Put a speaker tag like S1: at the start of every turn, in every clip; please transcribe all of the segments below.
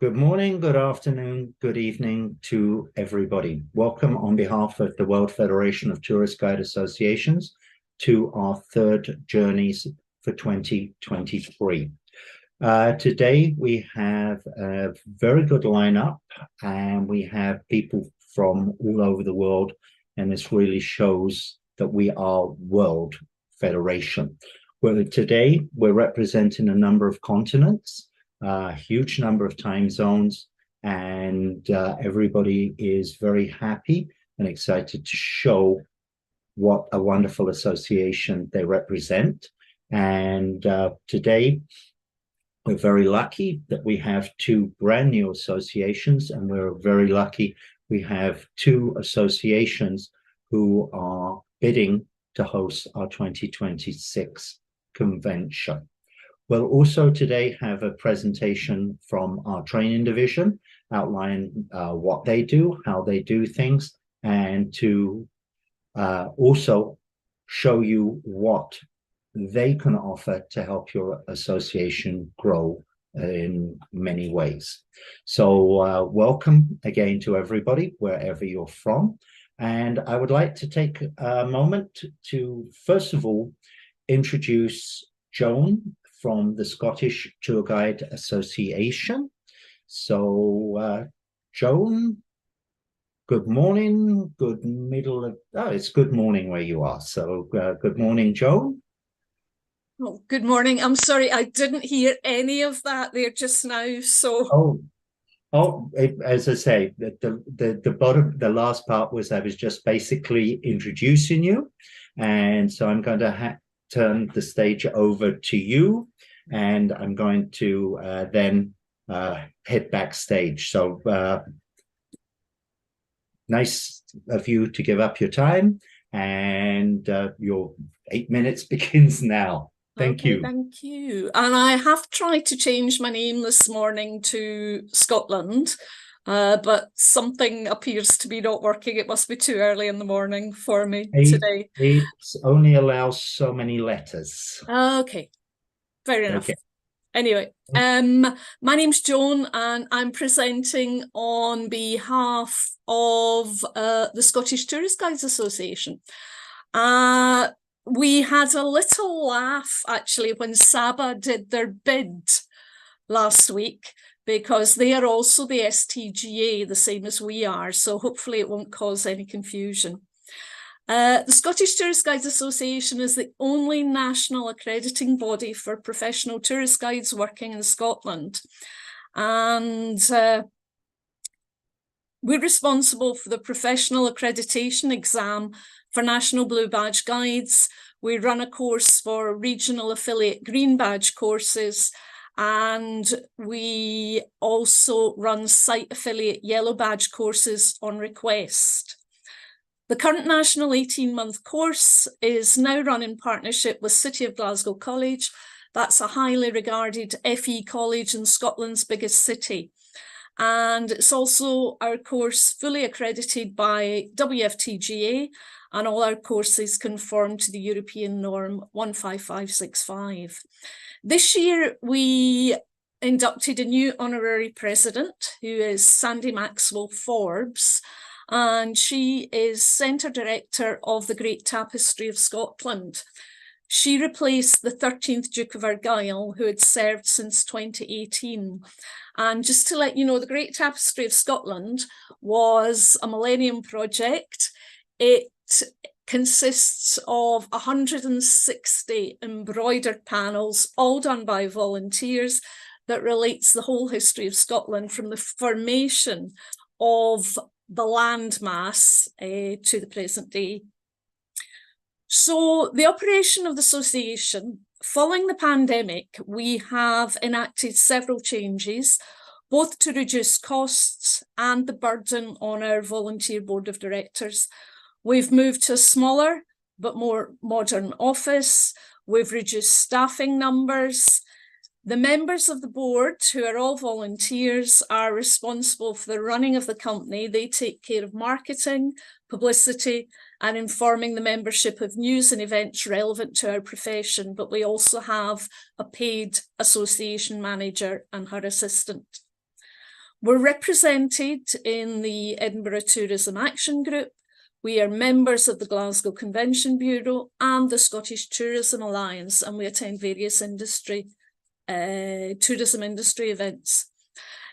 S1: Good morning, good afternoon, good evening to everybody. Welcome on behalf of the World Federation of Tourist Guide Associations to our third Journeys for 2023. Today we have a very good lineup and we have people from all over the world, and this really shows that we are World Federation. Today we're representing a number of continents, a huge number of time zones, and everybody is very happy and excited to show what a wonderful association they represent. And today, we're very lucky that we have two brand new associations, and we're very lucky we have two associations who are bidding to host our 2026 convention. We'll also today have a presentation from our training division outlining what they do, how they do things, and to also show you what they can offer to help your association grow in many ways. So welcome again to everybody, wherever you're from. And I would like to take a moment to, first of all, introduce Joan from the Scottish Tour Guide Association. So, Joan, good morning, good middle of, it's good morning where you are. So, good morning, Joan.
S2: Oh, good morning. I'm sorry, I didn't hear any of that there just now. So,
S1: as I say, the last part was I was just basically introducing you, and so I'm going to turn the stage over to you, and I'm going to then head backstage. So nice of you to give up your time, and your 8 minutes begins now. Thank you.
S2: Thank you. And I have tried to change my name this morning to Scotland, but something appears to be not working. It must be too early in the morning for me today.
S1: It only allows so many letters.
S2: Okay, fair enough.
S1: Okay.
S2: Anyway, my name's Joan and I'm presenting on behalf of the Scottish Tourist Guides Association. We had a little laugh actually when Saba did their bid last week, because they are also the STGA, the same as we are, so hopefully it won't cause any confusion. The Scottish Tourist Guides Association is the only national accrediting body for professional tourist guides working in Scotland. And we're responsible for the professional accreditation exam for National Blue Badge Guides. We run a course for regional affiliate Green Badge courses, and we also run site affiliate Yellow Badge courses on request. The current national 18-month course is now run in partnership with City of Glasgow College. That's a highly regarded FE college in Scotland's biggest city. And it's also our course fully accredited by WFTGA, and all our courses conform to the European norm 15565. This year, we inducted a new honorary president, who is Sandy Maxwell Forbes, and she is Centre Director of the Great Tapestry of Scotland. She replaced the 13th Duke of Argyll, who had served since 2018. And just to let you know, the Great Tapestry of Scotland was a Millennium project. It consists of 160 embroidered panels, all done by volunteers, that relates the whole history of Scotland from the formation of the landmass to the present day. So the operation of the association, following the pandemic, we have enacted several changes, both to reduce costs and the burden on our volunteer board of directors. We've moved to a smaller but more modern office. We've reduced staffing numbers. The members of the board, who are all volunteers, are responsible for the running of the company. They take care of marketing, publicity, and informing the membership of news and events relevant to our profession. But we also have a paid association manager and her assistant. We're represented in the Edinburgh Tourism Action Group. We are members of the Glasgow Convention Bureau and the Scottish Tourism Alliance, and we attend various tourism industry events.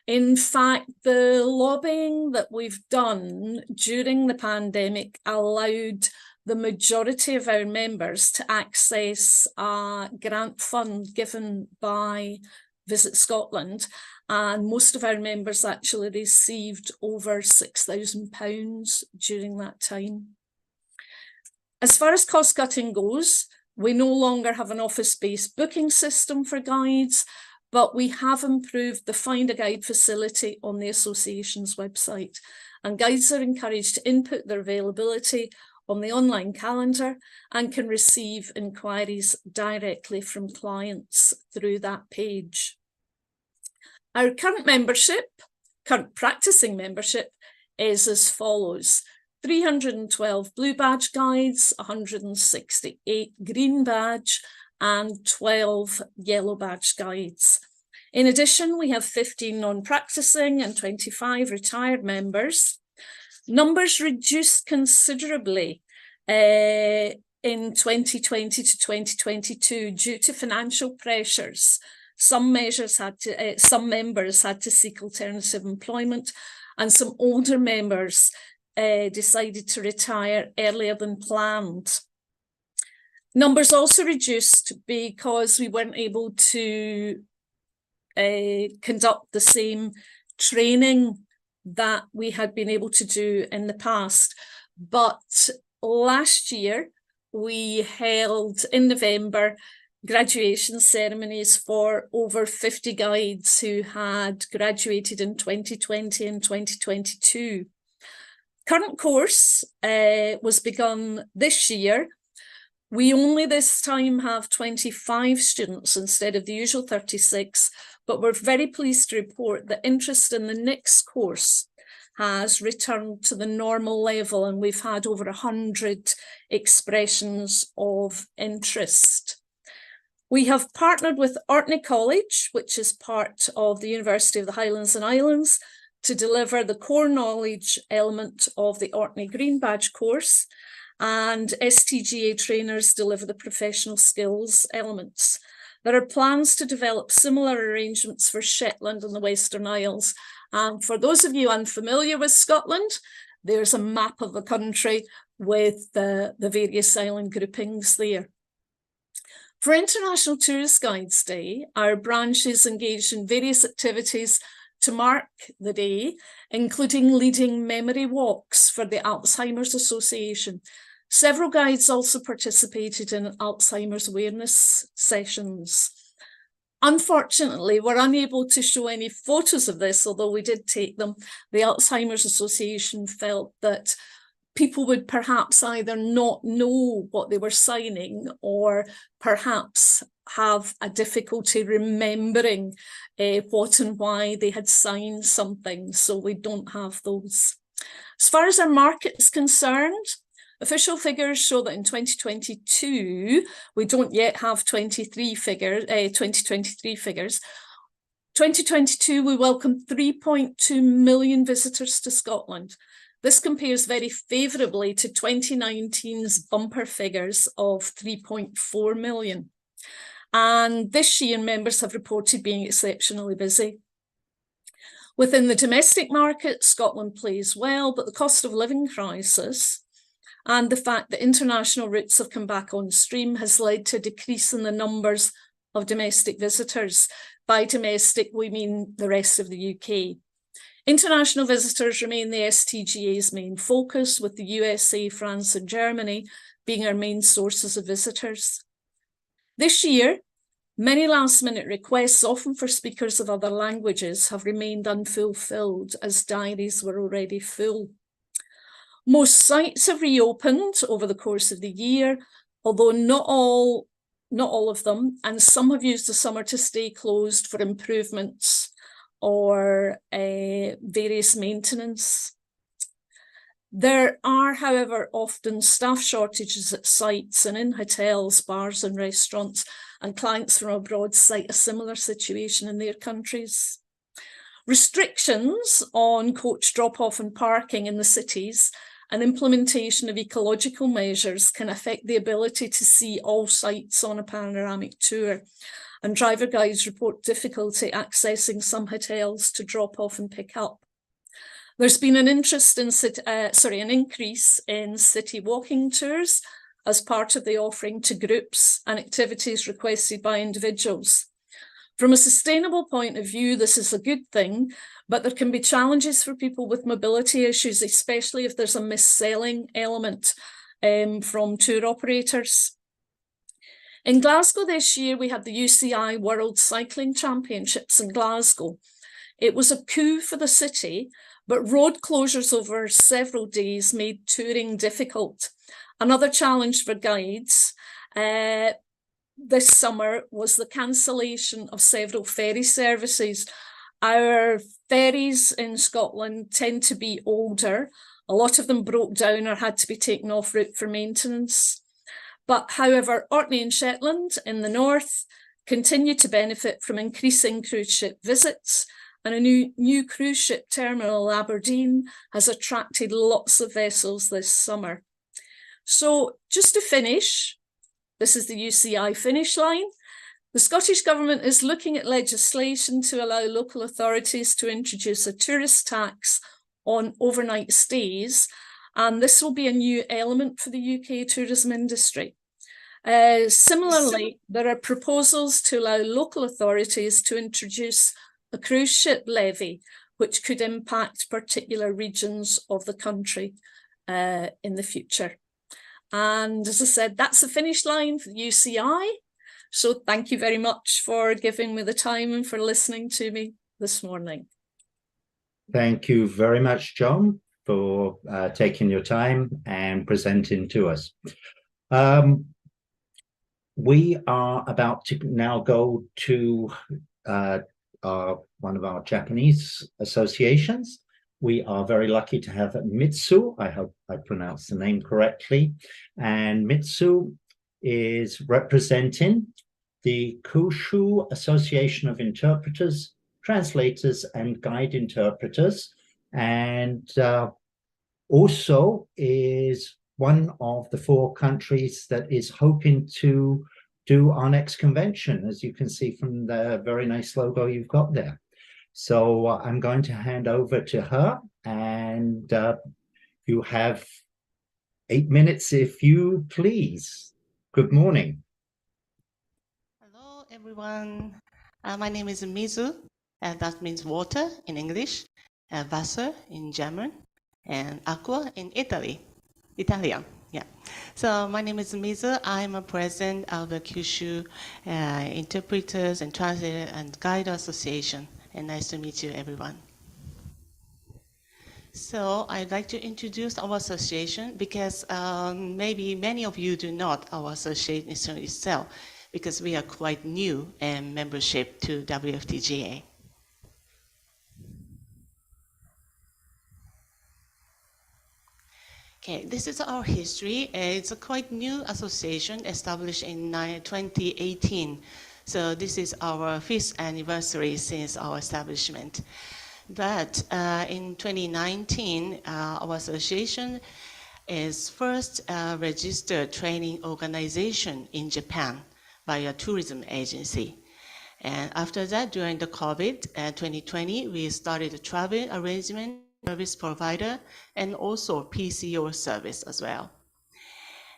S2: In fact, the lobbying that we've done during the pandemic allowed the majority of our members to access a grant fund given by Visit Scotland, and most of our members actually received over £6,000 during that time. As far as cost cutting goes, we no longer have an office-based booking system for guides, but we have improved the Find a Guide facility on the association's website, and guides are encouraged to input their availability on the online calendar and can receive inquiries directly from clients through that page. Our current practicing membership is as follows: 312 blue badge guides, 168 green badge, and 12 yellow badge guides. In addition, we have 15 non-practicing and 25 retired members. Numbers reduced considerably in 2020 to 2022 due to financial pressures. Some members had to seek alternative employment, and some older members decided to retire earlier than planned. Numbers also reduced because we weren't able to conduct the same training that we had been able to do in the past. But last year, we held in November graduation ceremonies for over 50 guides who had graduated in 2020 and 2022. Current course was begun this year. We only this time have 25 students instead of the usual 36, but we're very pleased to report that interest in the next course has returned to the normal level, and we've had over 100 expressions of interest. We have partnered with Orkney College, which is part of the University of the Highlands and Islands, to deliver the core knowledge element of the Orkney Green Badge course, and STGA trainers deliver the professional skills elements. There are plans to develop similar arrangements for Shetland and the Western Isles. And for those of you unfamiliar with Scotland, there's a map of the country with the various island groupings there. For International Tourist Guides Day, our branches engaged in various activities to mark the day, including leading memory walks for the Alzheimer's Association. Several guides also participated in Alzheimer's awareness sessions. Unfortunately, we're unable to show any photos of this, although we did take them. The Alzheimer's Association felt that people would perhaps either not know what they were signing or perhaps have a difficulty remembering what and why they had signed something, so we don't have those. As far as our market is concerned, official figures show that in 2022, we don't yet have 2023 figures. 2022, we welcomed 3.2 million visitors to Scotland. This compares very favourably to 2019's bumper figures of 3.4 million. And this year, members have reported being exceptionally busy. Within the domestic market, Scotland plays well, but the cost of living crisis and the fact that international routes have come back on stream has led to a decrease in the numbers of domestic visitors. By domestic, we mean the rest of the UK. International visitors remain the STGA's main focus, with the USA, France and Germany being our main sources of visitors. This year, many last-minute requests, often for speakers of other languages, have remained unfulfilled as diaries were already full. Most sites have reopened over the course of the year, although not all of them, and some have used the summer to stay closed for improvements or various maintenance. There are, however, often staff shortages at sites and in hotels, bars and restaurants, and clients from abroad cite a similar situation in their countries. Restrictions on coach drop-off and parking in the cities and implementation of ecological measures can affect the ability to see all sites on a panoramic tour. And driver guides report difficulty accessing some hotels to drop off and pick up. There's been an increase in city walking tours as part of the offering to groups and activities requested by individuals. From a sustainable point of view, this is a good thing, but there can be challenges for people with mobility issues, especially if there's a mis-selling element from tour operators. In Glasgow this year, we had the UCI World Cycling Championships in Glasgow. It was a coup for the city, but road closures over several days made touring difficult. Another challenge for guides this summer was the cancellation of several ferry services. Our ferries in Scotland tend to be older. A lot of them broke down or had to be taken off route for maintenance. But however, Orkney and Shetland in the north continue to benefit from increasing cruise ship visits, and a new cruise ship terminal in Aberdeen has attracted lots of vessels this summer. So just to finish, this is the UCI finish line. The Scottish Government is looking at legislation to allow local authorities to introduce a tourist tax on overnight stays, and this will be a new element for the UK tourism industry. Similarly, there are proposals to allow local authorities to introduce a cruise ship levy, which could impact particular regions of the country in the future. And as I said, that's the finish line for the UCI. So thank you very much for giving me the time and for listening to me this morning.
S1: Thank you very much, John, for taking your time and presenting to us. We are about to now go to one of our Japanese associations. We are very lucky to have Mitsu. I hope I pronounced the name correctly. And Mitsu is representing the Kyushu Association of Interpreters, Translators, and Guide Interpreters, and also is one of the 4 countries that is hoping to do our next convention, as you can see from the very nice logo you've got there. So I'm going to hand over to her, and you have 8 minutes, if you please. Good morning.
S3: Hello, everyone. My name is Mizu, and that means water in English, Wasser in German, and aqua in Italian. Yeah. So my name is Mizu. I'm a president of the Kyushu Interpreters and Translators and Guide Association. And nice to meet you, everyone. So I'd like to introduce our association because maybe many of you do not our association itself, because we are quite new in membership to WFTGA. Okay, this is our history. It's a quite new association established in 2018. So this is our 5th anniversary since our establishment. But in 2019, our association is first registered training organization in Japan by a tourism agency. And after that, during the COVID 2020, we started a travel arrangement service provider and also PCO service as well.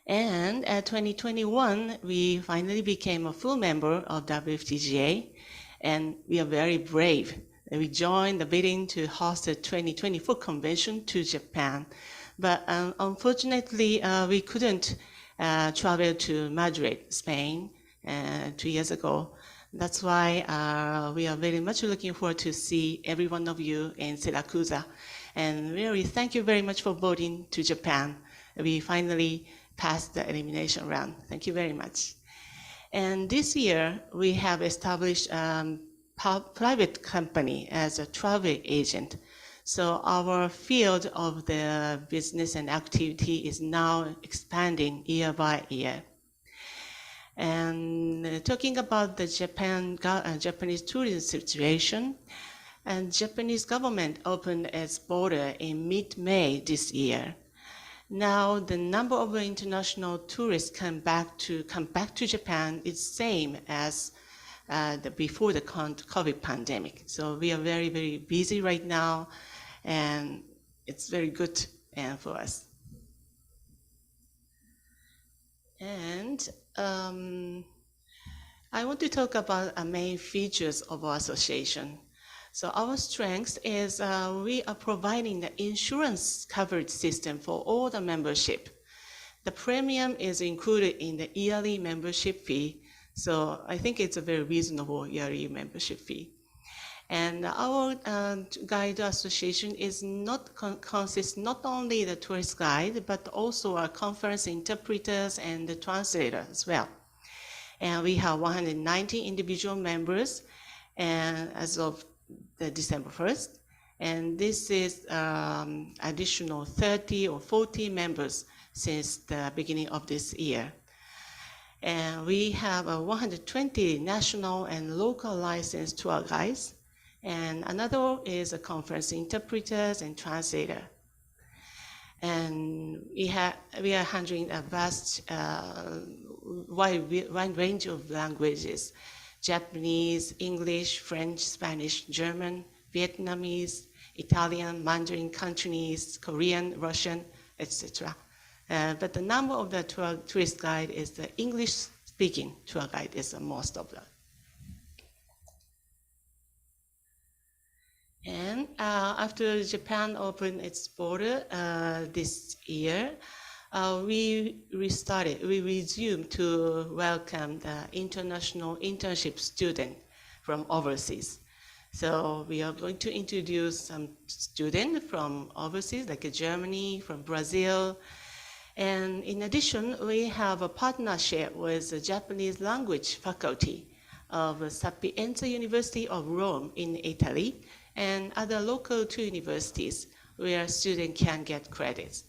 S3: And at 2021, we finally became a full member of WFTGA, and we are very brave. We joined the bidding to host the 2024 convention to Japan. But unfortunately, we couldn't travel to Madrid, Spain, 2 years ago. That's why we are very much looking forward to see every one of you in Syracuse. And really, thank you very much for voting to Japan. We finally passed the elimination round. Thank you very much. And this year, we have established a private company as a travel agent. So our field of the business and activity is now expanding year by year. And talking about the Japanese tourism situation, And Japanese government opened its border in mid-May this year. Now the number of international tourists come back to Japan is same as before the COVID pandemic. So we are very, very busy right now, and it's very good for us. And I want to talk about main features of our association. So our strength is we are providing the insurance coverage system for all the membership. The premium is included in the yearly membership fee. So I think it's a very reasonable yearly membership fee. And our guide association is consists not only the tourist guide, but also our conference interpreters and the translator as well. And we have 190 individual members and as of the December 1st. And this is additional 30 or 40 members since the beginning of this year. And we have 120 national and local licensed tour guides. And another is a conference interpreters and translator. And we are handling a vast, wide range of languages: Japanese, English, French, Spanish, German, Vietnamese, Italian, Mandarin, Cantonese, Korean, Russian, etc. But the number of the tourist guide is the English-speaking tour guide is the most of them. And after Japan opened its border this year, we resumed to welcome the international internship student from overseas. So we are going to introduce some students from overseas, like Germany, from Brazil. And in addition, we have a partnership with the Japanese language faculty of Sapienza University of Rome in Italy, and other local two universities where students can get credits.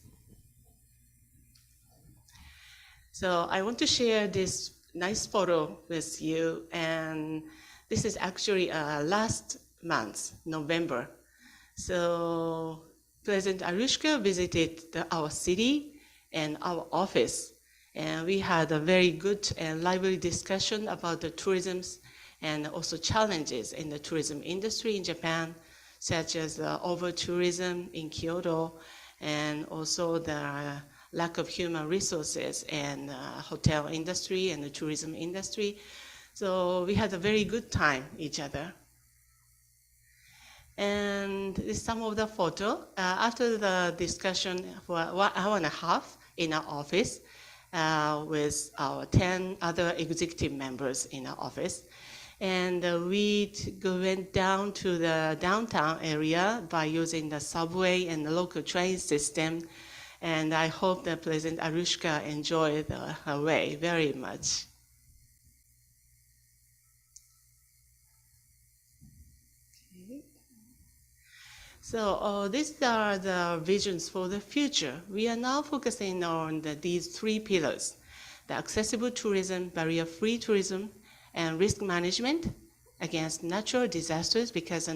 S3: So I want to share this nice photo with you, and this is actually last month, November. So President Arushka visited our city and our office, and we had a very good and lively discussion about the tourism and also challenges in the tourism industry in Japan, such as over-tourism in Kyoto, and also the lack of human resources in the hotel industry and the tourism industry. So we had a very good time each other. And this is some of the photo. After the discussion for 1 hour and a half in our office with our 10 other executive members in our office, and we went down to the downtown area by using the subway and the local train system. And I hope that President Arushka enjoyed her way very much. Okay. So these are the visions for the future. We are now focusing on these three pillars: the accessible tourism, barrier-free tourism, and risk management against natural disasters, because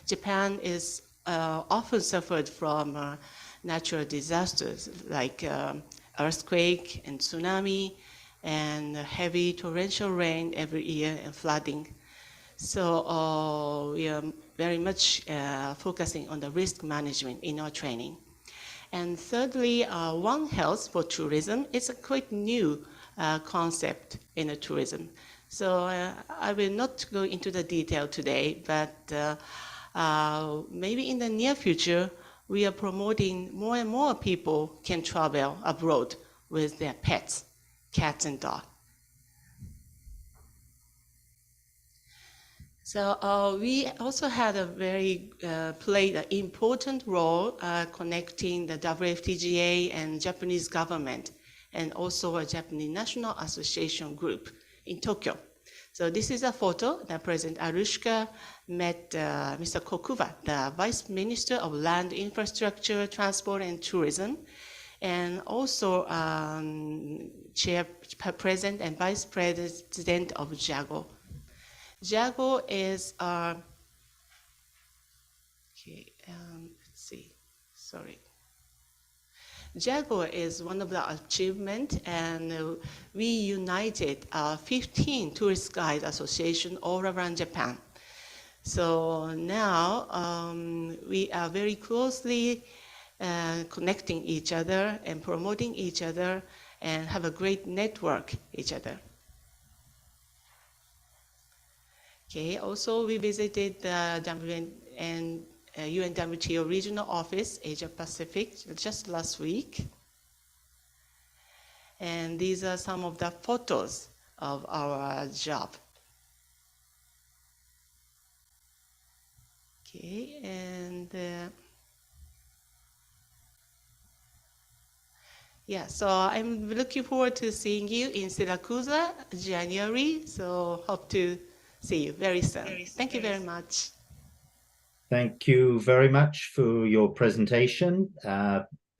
S3: Japan is often suffered from natural disasters like earthquake and tsunami and heavy torrential rain every year and flooding. So we are very much focusing on the risk management in our training. And thirdly, One Health for tourism is a quite new concept in the tourism. So I will not go into the detail today, but maybe in the near future, we are promoting more and more people can travel abroad with their pets, cats and dogs. So we also had played an important role connecting the WFTGA and Japanese government, and also a Japanese National Association group in Tokyo. So this is a photo that President Arushka met Mr. Kokuba, the Vice Minister of Land Infrastructure, Transport and Tourism, and also Chair, President and Vice President of JAGO. JAGO is Okay, let's see, sorry. Jaguar is one of the achievements, and we united 15 tourist guide associations all around Japan. So now we are very closely connecting each other and promoting each other and have a great network each other. Okay, also we visited the UNWTO regional office, Asia Pacific, just last week. And these are some of the photos of our job. Okay, and yeah, so I'm looking forward to seeing you in Syracuse, January. So hope to see you very soon. Thank you very much.
S1: Thank you very much for your presentation.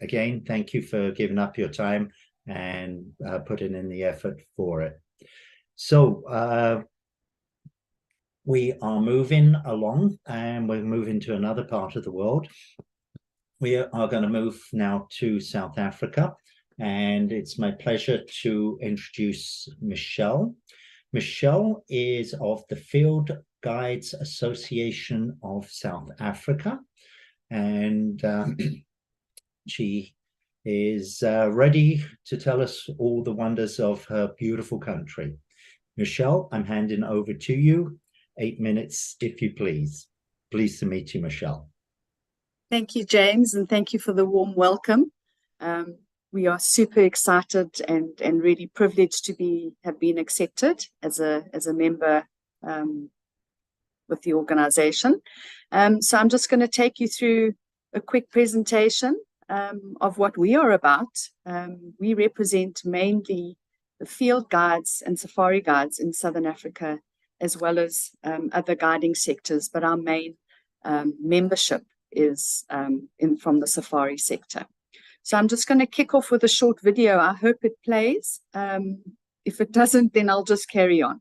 S1: Again, thank you for giving up your time and putting in the effort for it. So we are moving along, and we're moving to another part of the world. We are going to move now to South Africa, and it's my pleasure to introduce Michelle. Michelle is of the Field Guides Association of South Africa, and she is ready to tell us all the wonders of her beautiful country. Michelle, I'm handing over to you. 8 minutes, if you please. Pleased to meet you, Michelle.
S4: Thank you, James, and thank you for the warm welcome. We are super excited and really privileged to have been accepted as a member with the organization. So I'm just going to take you through a quick presentation of what we are about. We represent mainly the field guides and safari guides in Southern Africa, as well as other guiding sectors, but our main membership is from the safari sector. So I'm just going to kick off with a short video. I hope it plays. If it doesn't, then I'll just carry on.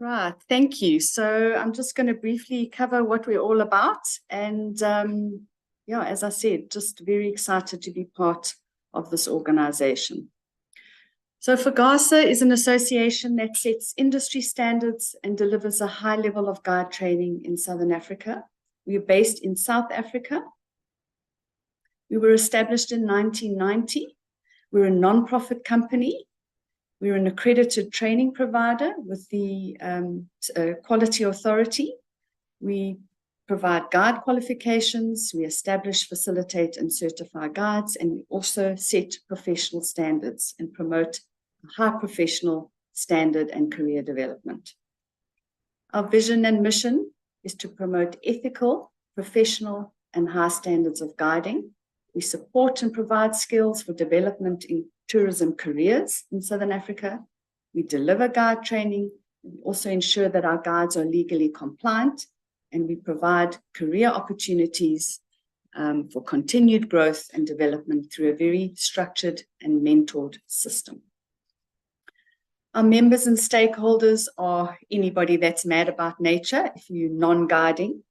S4: Right, thank you. So I'm just going to briefly cover what we're all about. And yeah, as I said, just very excited to be part of this organization. So FAGASA is an association that sets industry standards and delivers a high level of guide training in Southern Africa. We are based in South Africa. We were established in 1990 We're a non-profit company. We're an accredited training provider with the Quality Authority. We provide guide qualifications, we establish, facilitate, and certify guides, and we also set professional standards and promote high professional standard and career development. Our vision and mission is to promote ethical, professional, and high standards of guiding. We support and provide skills for development in tourism careers in Southern Africa. We deliver guide training. We also ensure that our guides are legally compliant, and we provide career opportunities for continued growth and development through a very structured and mentored system. Our members and stakeholders are anybody that's mad about nature, if you're non-guiding,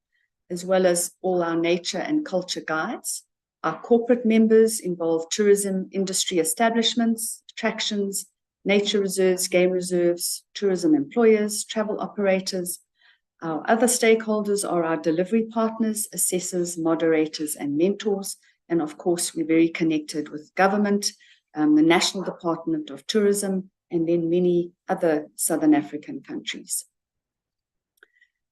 S4: as well as all our nature and culture guides. Our corporate members involve tourism industry establishments, attractions, nature reserves, game reserves, tourism employers, travel operators. Our other stakeholders are our delivery partners, assessors, moderators, and mentors. And of course, we're very connected with government, the National Department of Tourism, and then many other Southern African countries.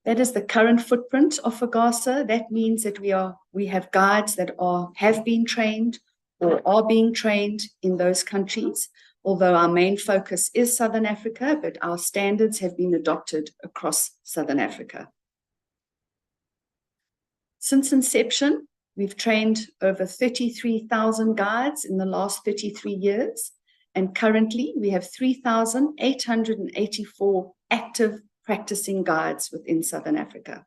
S4: That is the current footprint of FAGASA. That means that we have guides that have been trained or are being trained in those countries, although our main focus is Southern Africa, but our standards have been adopted across Southern Africa. Since inception, we've trained over 33,000 guides in the last 33 years, and currently we have 3,884 active practicing guides within Southern Africa.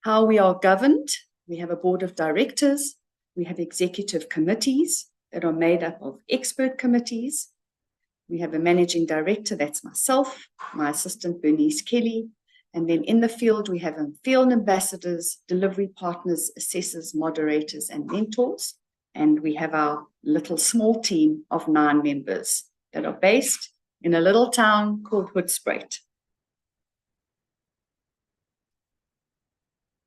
S4: How we are governed: we have a board of directors, we have executive committees that are made up of expert committees. We have a managing director, that's myself, my assistant Bernice Kelly, and then in the field we have field ambassadors, delivery partners, assessors, moderators, and mentors. And we have our little small team of 9 members that are based in a little town called Hoedspruit.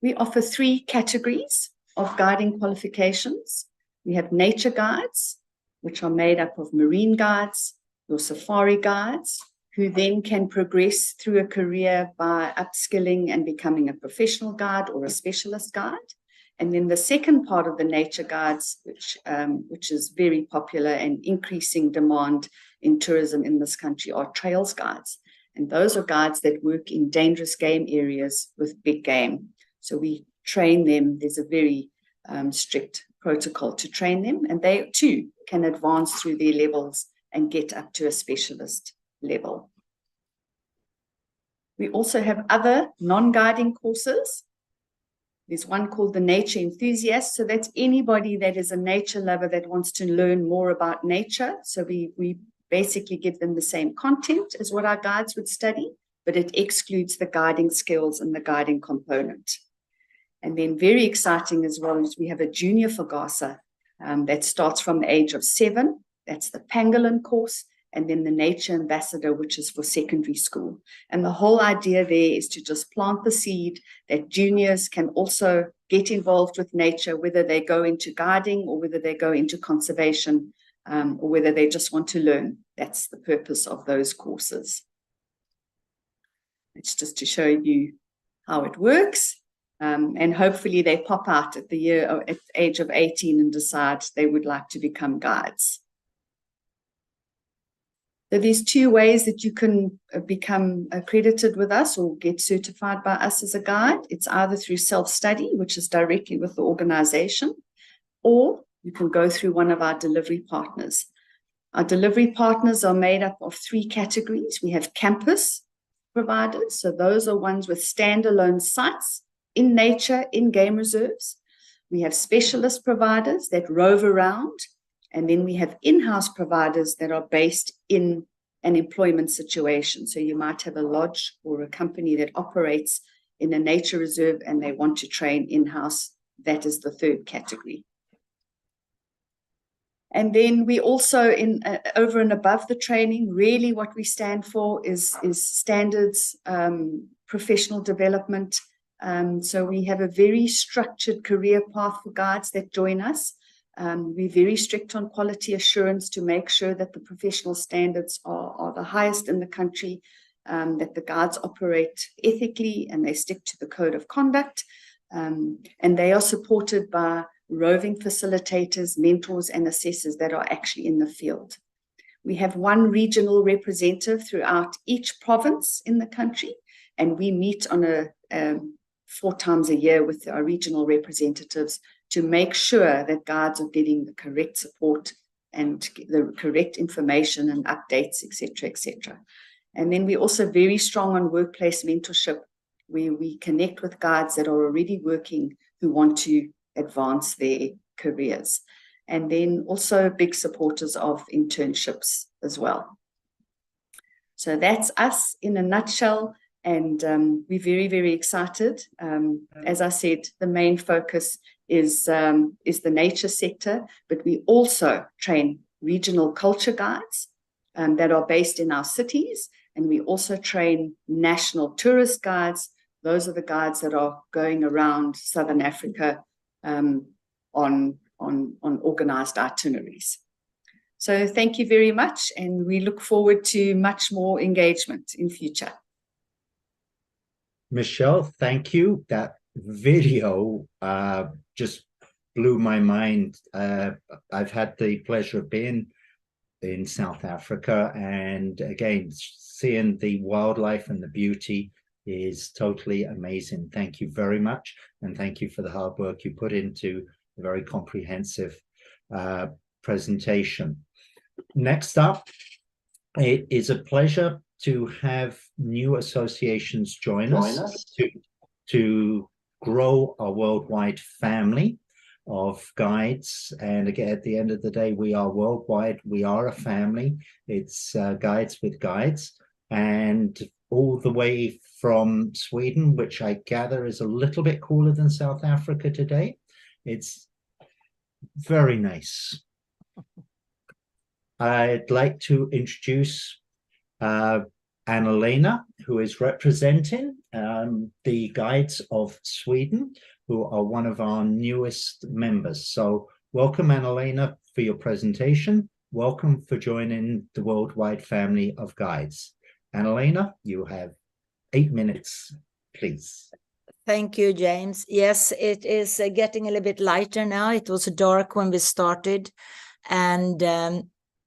S4: We offer 3 categories of guiding qualifications. We have nature guides, which are made up of marine guides, your safari guides, who then can progress through a career by upskilling and becoming a professional guide or a specialist guide. And then the second part of the nature guides, which is very popular and increasing demand in tourism in this country, are trails guides. And those are guides that work in dangerous game areas with big game. So we train them. There's a very strict protocol to train them, and they too can advance through their levels and get up to a specialist level. We also have other non-guiding courses. There's one called the Nature Enthusiast. So that's anybody that is a nature lover that wants to learn more about nature. So we basically give them the same content as what our guides would study, but it excludes the guiding skills and the guiding component. And then very exciting as well is we have a junior FAGASA that starts from the age of 7. That's the Pangolin course. And then the Nature Ambassador, which is for secondary school. And the whole idea there is to just plant the seed that juniors can also get involved with nature, whether they go into guiding or whether they go into conservation, or whether they just want to learn. That's the purpose of those courses. It's just to show you how it works. And hopefully they pop out at the age of 18 and decide they would like to become guides. So there's 2 ways that you can become accredited with us or get certified by us as a guide. It's either through self-study, which is directly with the organization, or you can go through one of our delivery partners. Our delivery partners are made up of 3 categories. We have campus providers. So those are ones with standalone sites in nature, in game reserves. We have specialist providers that rove around. And then we have in-house providers that are based in an employment situation. So you might have a lodge or a company that operates in a nature reserve and they want to train in-house. That is the 3rd category. And then we also, over and above the training, really what we stand for is standards, professional development. So we have a very structured career path for guides that join us. We're very strict on quality assurance to make sure that the professional standards are the highest in the country, that the guides operate ethically and they stick to the code of conduct. And they are supported by roving facilitators, mentors, and assessors that are actually in the field. We have one regional representative throughout each province in the country, and we meet on 4 times a year with our regional representatives to make sure that guides are getting the correct support and the correct information and updates, etc., etc. And then we're also very strong on workplace mentorship, where we connect with guides that are already working who want to advance their careers. And then also big supporters of internships as well. So that's us in a nutshell. And we're very, very excited. As I said, the main focus is the nature sector, but we also train regional culture guides that are based in our cities. And we also train national tourist guides. Those are the guides that are going around Southern Africa on organized itineraries. So thank you very much, and we look forward to much more engagement in future.
S1: Michelle, thank you. That video just blew my mind. I've had the pleasure of being in South Africa, and again, seeing the wildlife and the beauty is totally amazing. Thank you very much, and thank you for the hard work you put into a very comprehensive presentation. Next up, it is a pleasure to have new associations join us to grow our worldwide family of guides. And again, at the end of the day, we are worldwide. We are a family. It's Guides with Guides, and all the way from Sweden, which I gather is a little bit cooler than South Africa today. It's very nice. I'd like to introduce Anna-Lena, who is representing the Guides of Sweden, who are one of our newest members. So welcome, Anna-Lena, for your presentation. Welcome for joining the worldwide family of guides. Anna-Lena, you have 8 minutes, please.
S5: Thank you, James. Yes, it is getting a little bit lighter now. It was dark when we started, and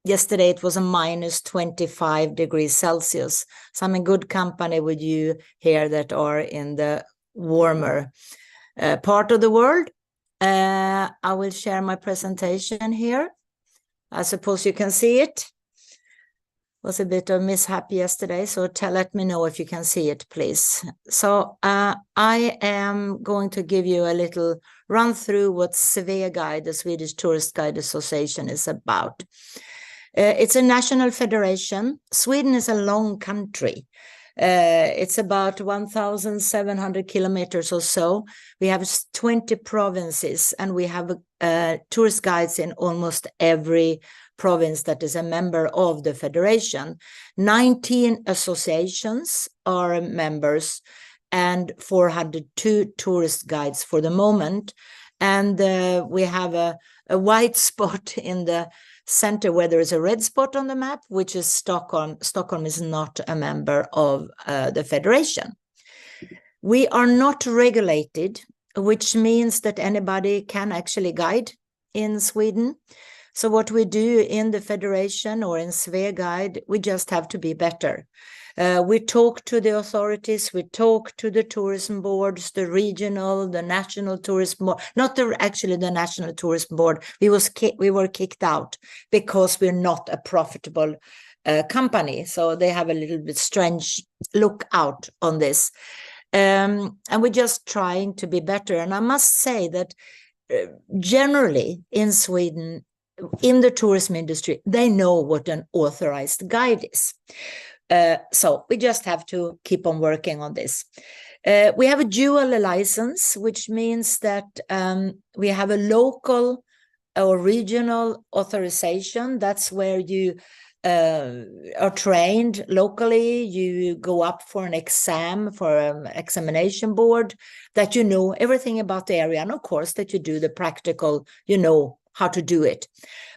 S5: yesterday it was a minus 25 degrees Celsius. So I'm in good company with you here that are in the warmer part of the world. I will share my presentation here. I suppose you can see it. Was a bit of mishap yesterday, so let me know if you can see it, please. So I am going to give you a little run through what Sveaguide, the Swedish Tourist Guide Association, is about. It's a national federation. Sweden is a long country. It's about 1,700 kilometers or so. We have 20 provinces, and we have tourist guides in almost every province that is a member of the federation. 19 associations are members, and 402 tourist guides for the moment. And we have a white spot in the center where there is a red spot on the map, which is Stockholm. Stockholm is not a member of the federation. We are not regulated, which means that anybody can actually guide in Sweden. So what we do in the federation or in Sveaguide, we just have to be better. We talk to the authorities, we talk to the tourism boards, the regional, the national tourism board, not actually the national tourism board. We were kicked out because we're not a profitable company. So they have a little bit strange look out on this. And we're just trying to be better. And I must say that generally in Sweden, in the tourism industry, they know what an authorized guide is. So we just have to keep on working on this. We have a dual license, which means that we have a local or regional authorization. That's where you are trained locally. You go up for an exam for an examination board, that you know everything about the area, and of course that you do the practical, how to do it.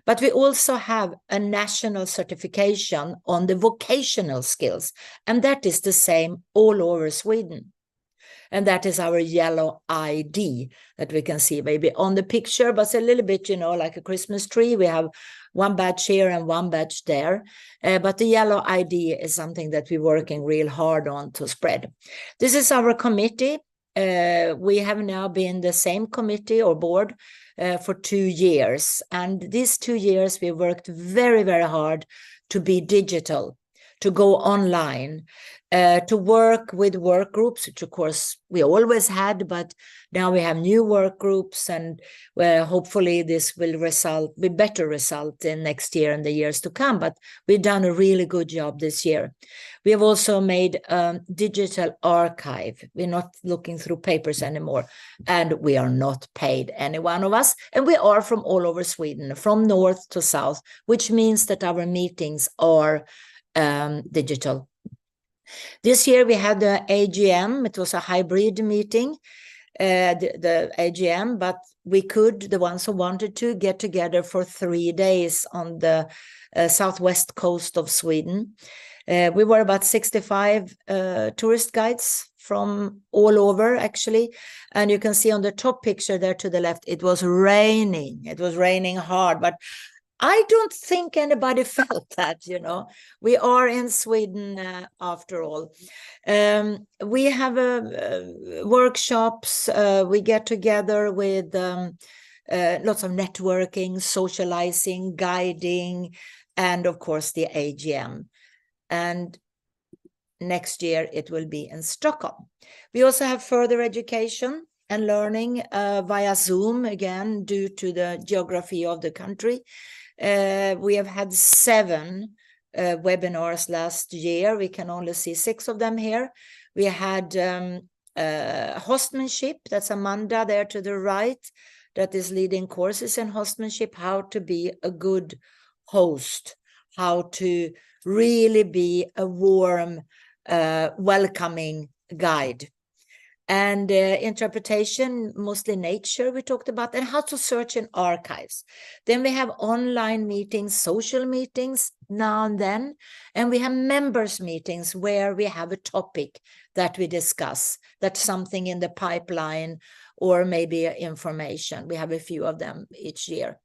S5: But we also have a national certification on the vocational skills, and that is the same all over Sweden. And that is our yellow ID that we can see maybe on the picture, but it's a little bit, you know, like a Christmas tree. We have one badge here and one badge there. But the yellow ID is something that we're working real hard on to spread. This is our committee. We have now been the same committee or board for 2 years. And these 2 years, we worked very, very hard to be digital, to go online, to work with work groups, which of course we always had, but now we have new work groups, and hopefully this will be better result in next year and the years to come. But we've done a really good job this year. We have also made a digital archive. We're not looking through papers anymore, and we are not paid, any one of us. And we are from all over Sweden, from north to south, which means that our meetings are digital. This year we had the AGM. It was a hybrid meeting, the AGM, but we could, the ones who wanted to, get together for 3 days on the southwest coast of Sweden. We were about 65 tourist guides from all over, actually. And you can see on the top picture there to the left, it was raining. It was raining hard, but I don't think anybody felt that, you know. We are in Sweden after all. We have workshops. We get together with lots of networking, socializing, guiding, and of course the AGM. And next year it will be in Stockholm. We also have further education and learning via Zoom, again, due to the geography of the country. We have had 7 webinars last year. We can only see 6 of them here. We had hostmanship. That's Amanda there to the right, that is leading courses in hostmanship, how to be a good host, how to really be a warm, welcoming guide. And interpretation, mostly nature, we talked about, and how to search in archives. Then we have online meetings, social meetings now and then, and we have members meetings where we have a topic that we discuss, that's something in the pipeline or maybe information. We have a few of them each year.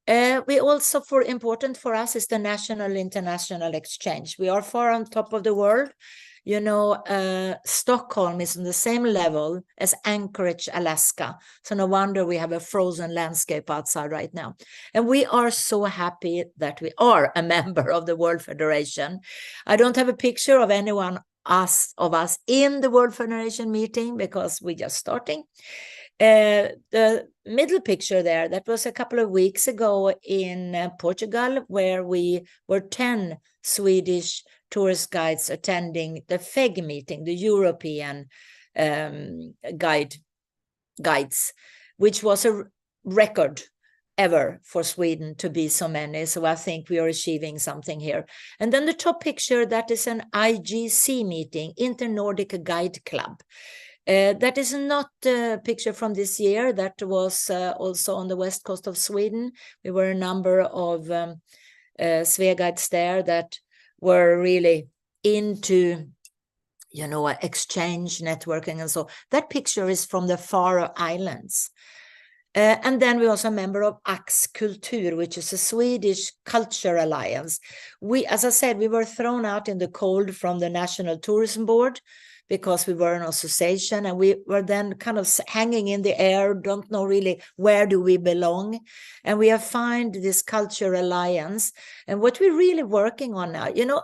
S5: We also, important for us is the national international exchange. We are far on top of the world. You know, Stockholm is on the same level as Anchorage, Alaska. So no wonder we have a frozen landscape outside right now. And we are so happy that we are a member of the World Federation. I don't have a picture of anyone of us in the World Federation meeting because we're just starting. The middle picture there, that was a couple of weeks ago in Portugal, where we were 10 Swedish tourist guides attending the FEG meeting, the European guides, which was a record ever for Sweden to be so many. So I think we are achieving something here. And then the top picture, that is an IGC meeting, Inter-Nordic Guide Club. That is not a picture from this year. That was also on the west coast of Sweden. We were a number of Sveguides there that were really into, you know, exchange, networking, and so. That picture is from the Faroe Islands. And then we're also a member of Ax Kultur, which is a Swedish culture alliance. We, as I said, we were thrown out in the cold from the National Tourism Board because we were an association, and we were then kind of hanging in the air, don't know really where do we belong. And we have found this culture alliance. And what we're really working on now, you know,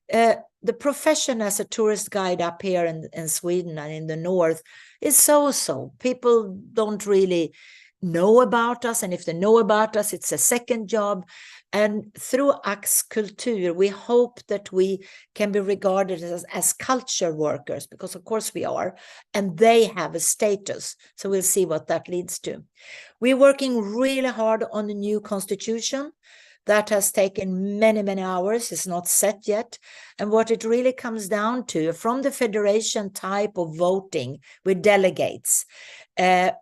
S5: the profession as a tourist guide up here in Sweden and in the north is so-so. People don't really know about us, and if they know about us, it's a second job. And through Ax Kultur, we hope that we can be regarded as culture workers, because of course we are, and they have a status. So we'll see what that leads to. We're working really hard on the new constitution. That has taken many, many hours. It's not set yet. And what it really comes down to, from the federation type of voting with delegates,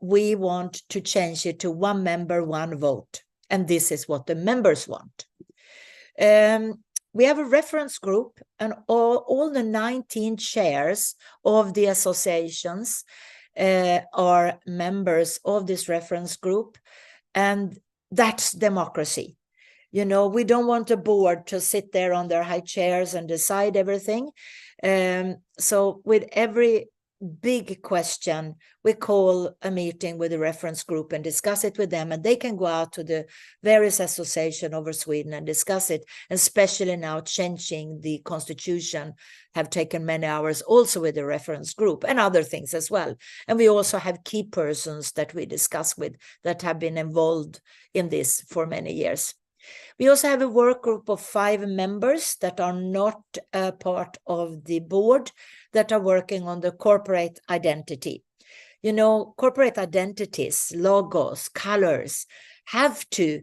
S5: we want to change it to 1 member, 1 vote. And this is what the members want. We have a reference group, and all the 19 chairs of the associations are members of this reference group. And that's democracy. You know, we don't want a board to sit there on their high chairs and decide everything. So with every big question, we call a meeting with the reference group and discuss it with them, and they can go out to the various associations over Sweden and discuss it. And especially now, changing the constitution have taken many hours also with the reference group and other things as well. And we also have key persons that we discuss with that have been involved in this for many years. We also have a work group of 5 members that are not a part of the board, that are working on the corporate identity. You know, corporate identities, logos, colors have to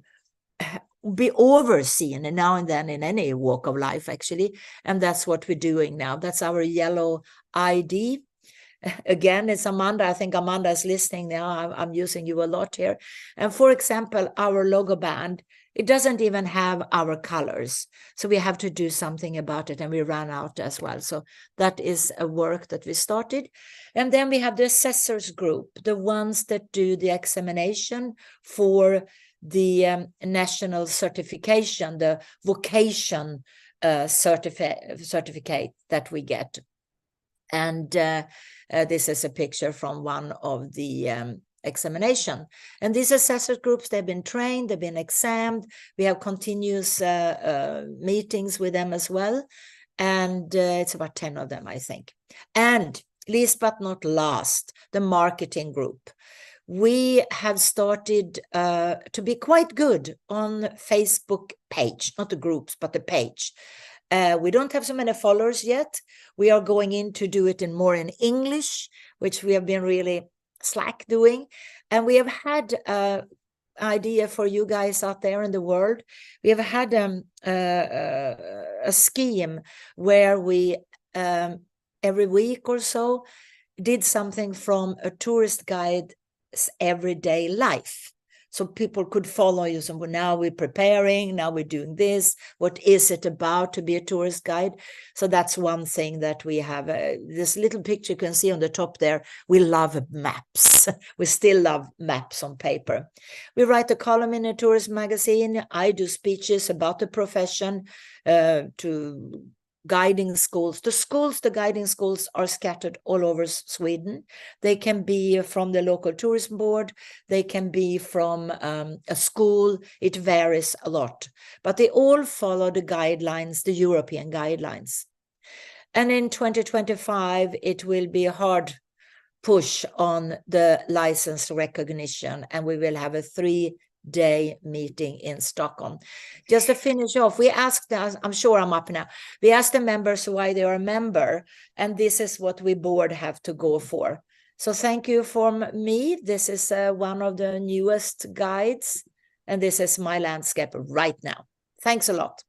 S5: be overseen now and then in any walk of life, actually. And that's what we're doing now. That's our yellow ID. Again, it's Amanda. I think Amanda is listening now. I'm using you a lot here. And for example, our logo band, it doesn't even have our colors. So we have to do something about it, and we ran out as well. So that is a work that we started. And then we have the assessors group, the ones that do the examination for the national certification, the vocation certificate that we get. And this is a picture from one of the examination. And these assessor groups, they've been trained, they've been examined. We have continuous meetings with them as well. And it's about 10 of them, I think. And least but not last, the marketing group. We have started to be quite good on Facebook page, not the groups, but the page. We don't have so many followers yet. We are going in to do it more in English, which we have been really slack doing. And we have had an idea for you guys out there in the world. We have had a scheme where we every week or so did something from a tourist guide's everyday life. So people could follow you. So now we're preparing, now we're doing this. What is it about to be a tourist guide? So that's one thing that we have. This little picture you can see on the top there. We love maps. We still love maps on paper. We write a column in a tourist magazine. I do speeches about the profession to guiding schools. The guiding schools are scattered all over Sweden. They can be from the local tourism board. They can be from a school. It varies a lot, but they all follow the guidelines, the European guidelines. And in 2025, it will be a hard push on the license recognition, and we will have a 3-day meeting in Stockholm. Just to finish off, we asked, I'm sure I'm up now, we asked the members why they are a member, and this is what we board have to go for. So thank you from me. This is one of the newest guides, and this is my landscape right now. Thanks a lot.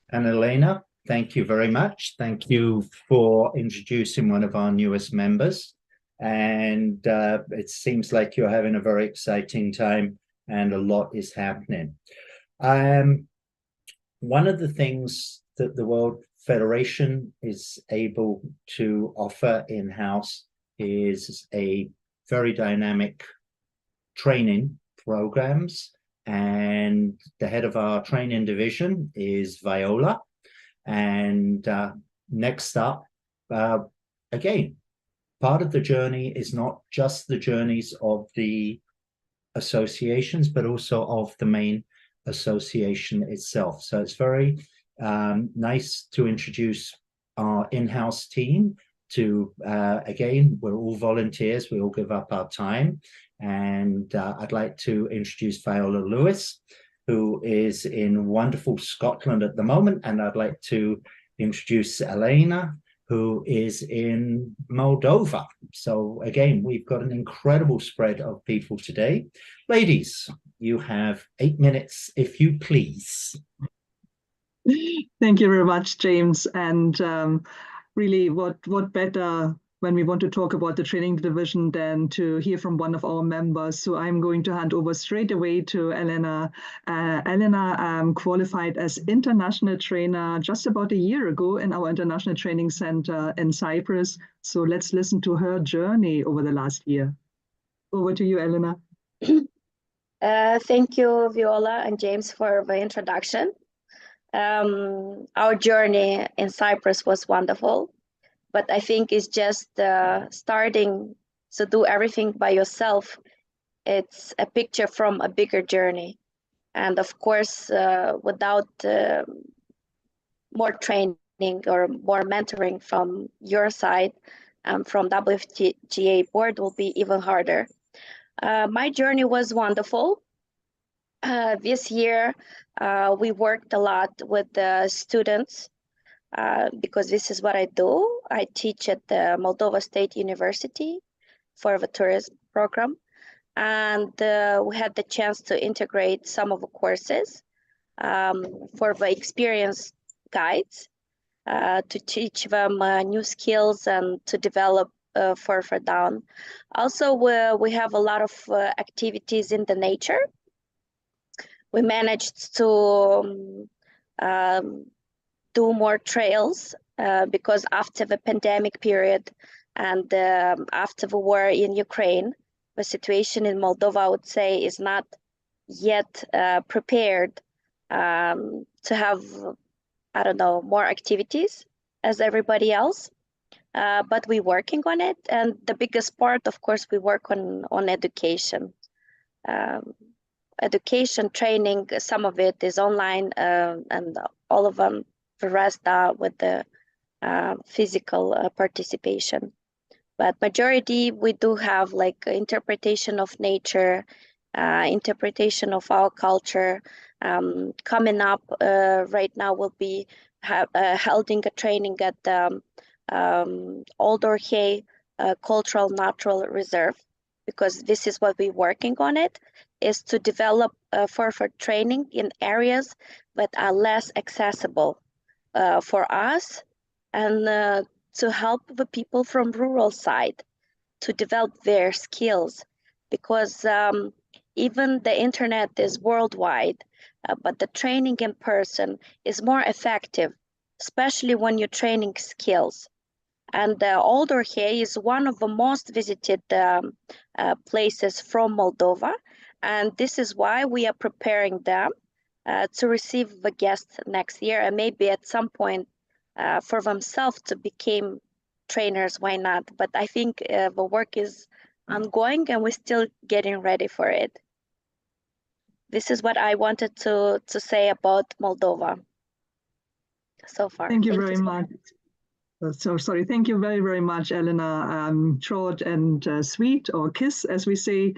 S1: And Elena, thank you very much. Thank you for introducing one of our newest members. And it seems like you're having a very exciting time, and a lot is happening. One of the things that the World Federation is able to offer in-house is a very dynamic training programs. And the head of our training division is Viola. And next up, again, part of the journey is not just the journeys of the associations, but also of the main association itself. So it's very nice to introduce our in-house team to, again, we're all volunteers, we all give up our time. And I'd like to introduce Viola Lewis, who is in wonderful Scotland at the moment. And I'd like to introduce Elena, who is in Moldova. So again, we've got an incredible spread of people today. Ladies, you have 8 minutes, if you please.
S6: Thank you very much, James. And really, what better when we want to talk about the training division than to hear from one of our members. So I'm going to hand over straight away to Elena. Elena qualified as international trainer just about a year ago in our International Training Center in Cyprus. So let's listen to her journey over the last year. Over to you, Elena.
S7: Thank you, Viola and James, for the introduction. Our journey in Cyprus was wonderful, but I think it's just starting to do everything by yourself. It's a picture from a bigger journey. And of course, without more training or more mentoring from your side, from WFTGA board, will be even harder. My journey was wonderful. This year, we worked a lot with the students because this is what I do. I teach at the Moldova State University for the tourism program. And we had the chance to integrate some of the courses for the experienced guides to teach them new skills and to develop further down. Also, we have a lot of activities in the nature. We managed to do more trails because after the pandemic period and after the war in Ukraine, the situation in Moldova, I would say, is not yet prepared to have, I don't know, more activities as everybody else. But we're working on it. And the biggest part, of course, we work on education. Education training, some of it is online and all of them, the rest are with the physical participation. But majority, we do have like interpretation of nature, interpretation of our culture. Coming up right now will be holding a training at the Old Orhei Cultural Natural Reserve, because this is what we're working on it, is to develop further training in areas that are less accessible for us and to help the people from rural side to develop their skills, because even the internet is worldwide, but the training in person is more effective, especially when you're training skills. And Old Orhei is one of the most visited places from Moldova, and this is why we are preparing them to receive the guests next year, and maybe at some point for themselves to become trainers, why not? But I think the work is ongoing and we're still getting ready for it. This is what I wanted to say about Moldova so far.
S6: Thank you very much. So sorry, thank you very, very much, Elena. Short and sweet, or KISS, as we say.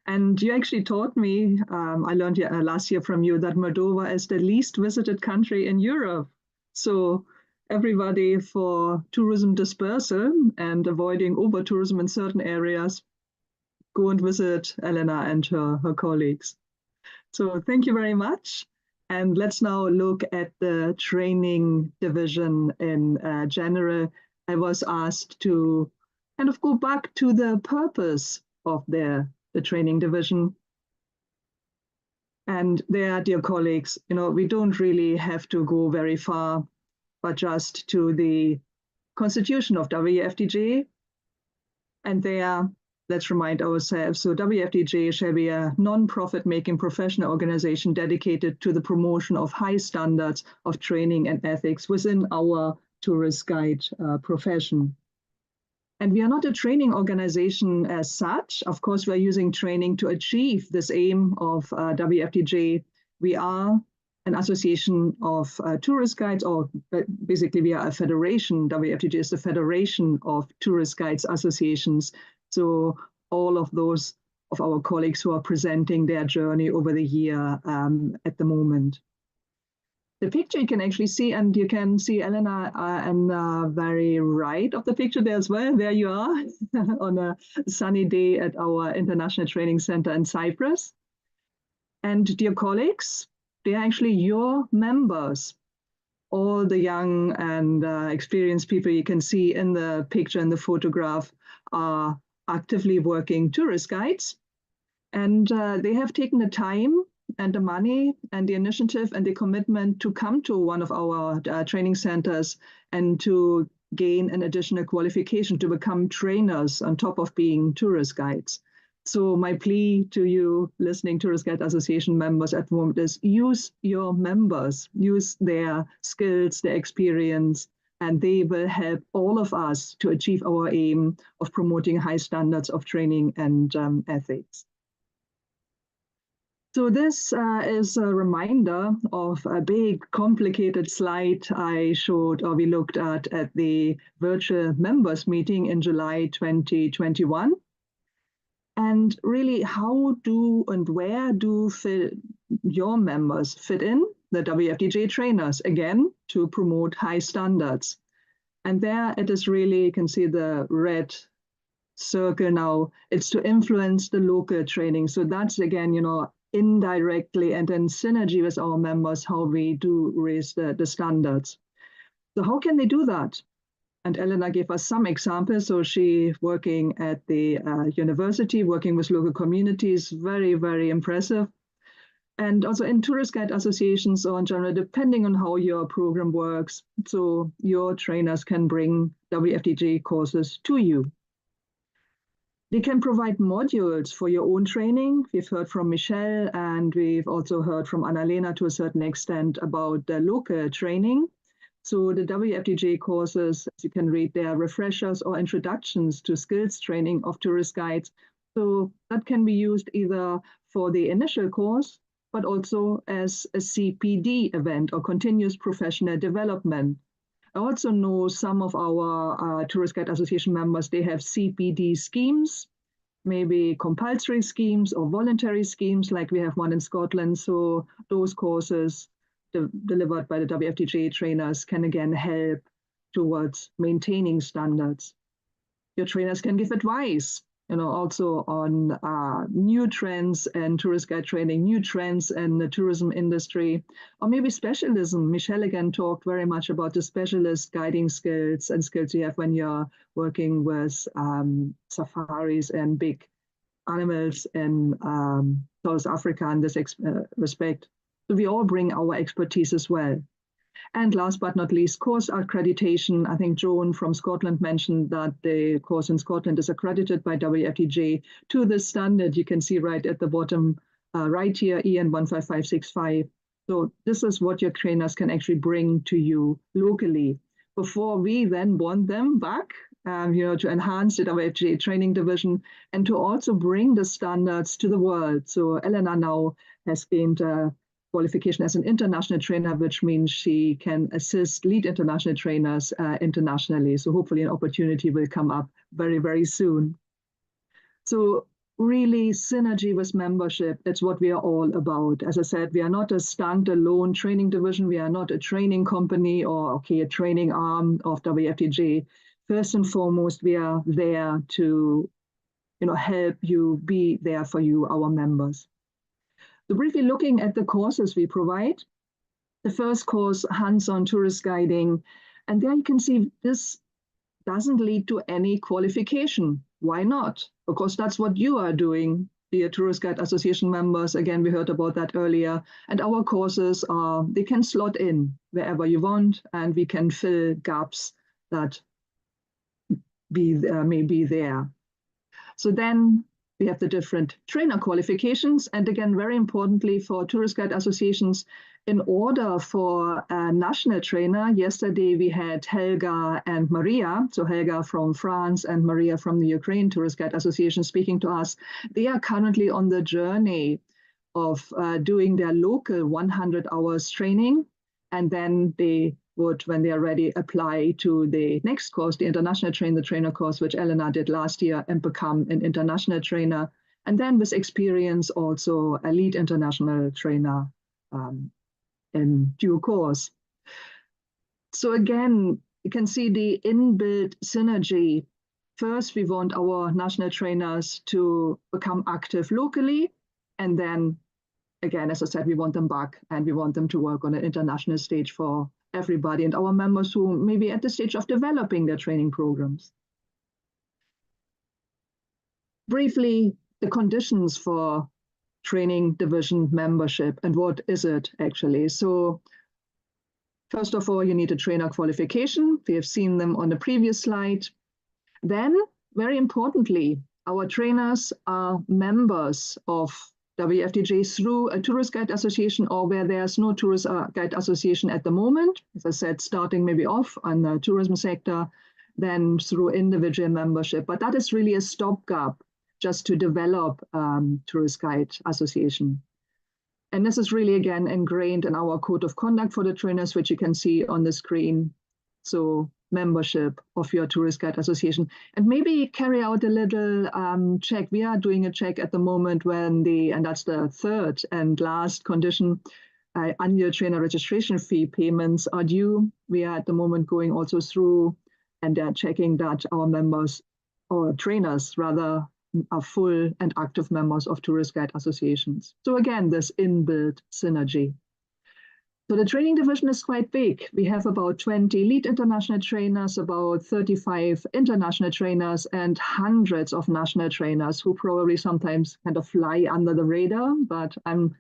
S6: And you actually taught me, I learned last year from you, that Moldova is the least visited country in Europe. So everybody, for tourism dispersal and avoiding over-tourism in certain areas, go and visit Elena and her colleagues. So thank you very much. And let's now look at the training division in general. I was asked to kind of go back to the purpose of the training division. And there, dear colleagues, we don't really have to go very far, but just to the constitution of WFTGA. And there, let's remind ourselves, so WFTGA shall be a non-profit making professional organization dedicated to the promotion of high standards of training and ethics within our tourist guide profession. And we are not a training organization as such. Of course, we're using training to achieve this aim of WFTGA. We are an association of tourist guides, or basically we are a federation. WFTGA is the Federation of Tourist Guides Associations. So all of those of our colleagues who are presenting their journey over the year at the moment. The picture you can actually see, and you can see Elena on the very right of the picture there as well. There you are on a sunny day at our International Training Center in Cyprus. And dear colleagues, they are actually your members. all the young and experienced people you can see in the picture and the photograph are actively working tourist guides. And they have taken the time and the money and the initiative and the commitment to come to one of our training centers and to gain an additional qualification to become trainers on top of being tourist guides. So my plea to you listening Tourist Guide Association members at the moment is use your members, use their skills, their experience, and they will help all of us to achieve our aim of promoting high standards of training and ethics. So this is a reminder of a big, complicated slide I showed, or we looked at the virtual members meeting in July 2021. And really, how do and where do your members fit in? The WFTGA trainers, again, to promote high standards. And there it is really, you can see the red circle now, it's to influence the local training. So that's, again, you know, indirectly and in synergy with our members, how we do raise the standards. So how can they do that? And Elena gave us some examples. So she working at the university, working with local communities, very, very impressive. And also in tourist guide associations or in general, depending on how your program works, so your trainers can bring WFTGA courses to you. They can provide modules for your own training. We've heard from Michelle, and we've also heard from Annalena to a certain extent about the local training. So the WFTGA courses, as you can read, they are refreshers or introductions to skills training of tourist guides. So that can be used either for the initial course, but also as a CPD event or continuous professional development. I also know some of our Tourist Guide Association members, they have CPD schemes, maybe compulsory schemes or voluntary schemes, like we have one in Scotland. So those courses delivered by the WFTGA trainers can again help towards maintaining standards. Your trainers can give advice, you know, also on new trends and tourist guide training, new trends in the tourism industry, or maybe specialism. Michelle again talked very much about the specialist guiding skills and skills you have when you're working with safaris and big animals in South Africa in this respect. So we all bring our expertise as well. And last but not least, course accreditation. I think Joan from Scotland mentioned that the course in Scotland is accredited by WFTGA to the standard you can see right at the bottom right here, EN 15565. So this is what your trainers can actually bring to you locally before we then want them back, you know, to enhance the WFTGA training division and to also bring the standards to the world. So Elena now has gained qualification as an international trainer, which means she can assist lead international trainers internationally. So hopefully an opportunity will come up very, very soon. So really synergy with membership, that's what we are all about. As I said, we are not a standalone training division. We are not a training company or a training arm of WFTGA. First and foremost, we are there to, you know, help you, be there for you, our members. So briefly looking at the courses we provide, the first course, hands-on tourist guiding, and there you can see this doesn't lead to any qualification. Why not? Because that's what you are doing, dear Tourist Guide Association members. Again, we heard about that earlier. And our courses are, they can slot in wherever you want, and we can fill gaps that may be there. So then we have the different trainer qualifications. And again, very importantly for tourist guide associations, in order for a national trainer, yesterday we had Helga and Maria. So Helga from France and Maria from the Ukraine Tourist Guide Association speaking to us. They are currently on the journey of doing their local 100 hours training. And then they would, when they are ready, apply to the next course, the International Train the Trainer course, which Elena did last year, and become an international trainer. And then with experience, also a lead international trainer in due course. So again, you can see the inbuilt synergy. First, we want our national trainers to become active locally. And then, again, as I said, we want them back and we want them to work on an international stage for everybody and our members who may be at the stage of developing their training programs. Briefly, the conditions for training division membership and what is it actually. So first of all, you need a trainer qualification. We have seen them on the previous slide. Then, very importantly, our trainers are members of WFTGA through a tourist guide association or where there's no tourist guide association at the moment. As I said, starting maybe off on the tourism sector, then through individual membership. But that is really a stopgap just to develop tourist guide association. And this is really, again, ingrained in our code of conduct for the trainers, which you can see on the screen. So membership of your tourist guide association. And maybe carry out a little check. We are doing a check at the moment when and that's the third and last condition, annual trainer registration fee payments are due. We are at the moment going also through and they're checking that our members or trainers rather are full and active members of tourist guide associations. So again, this inbuilt synergy. So the training division is quite big. We have about 20 lead international trainers, about 35 international trainers, and hundreds of national trainers who probably sometimes kind of fly under the radar, but I'm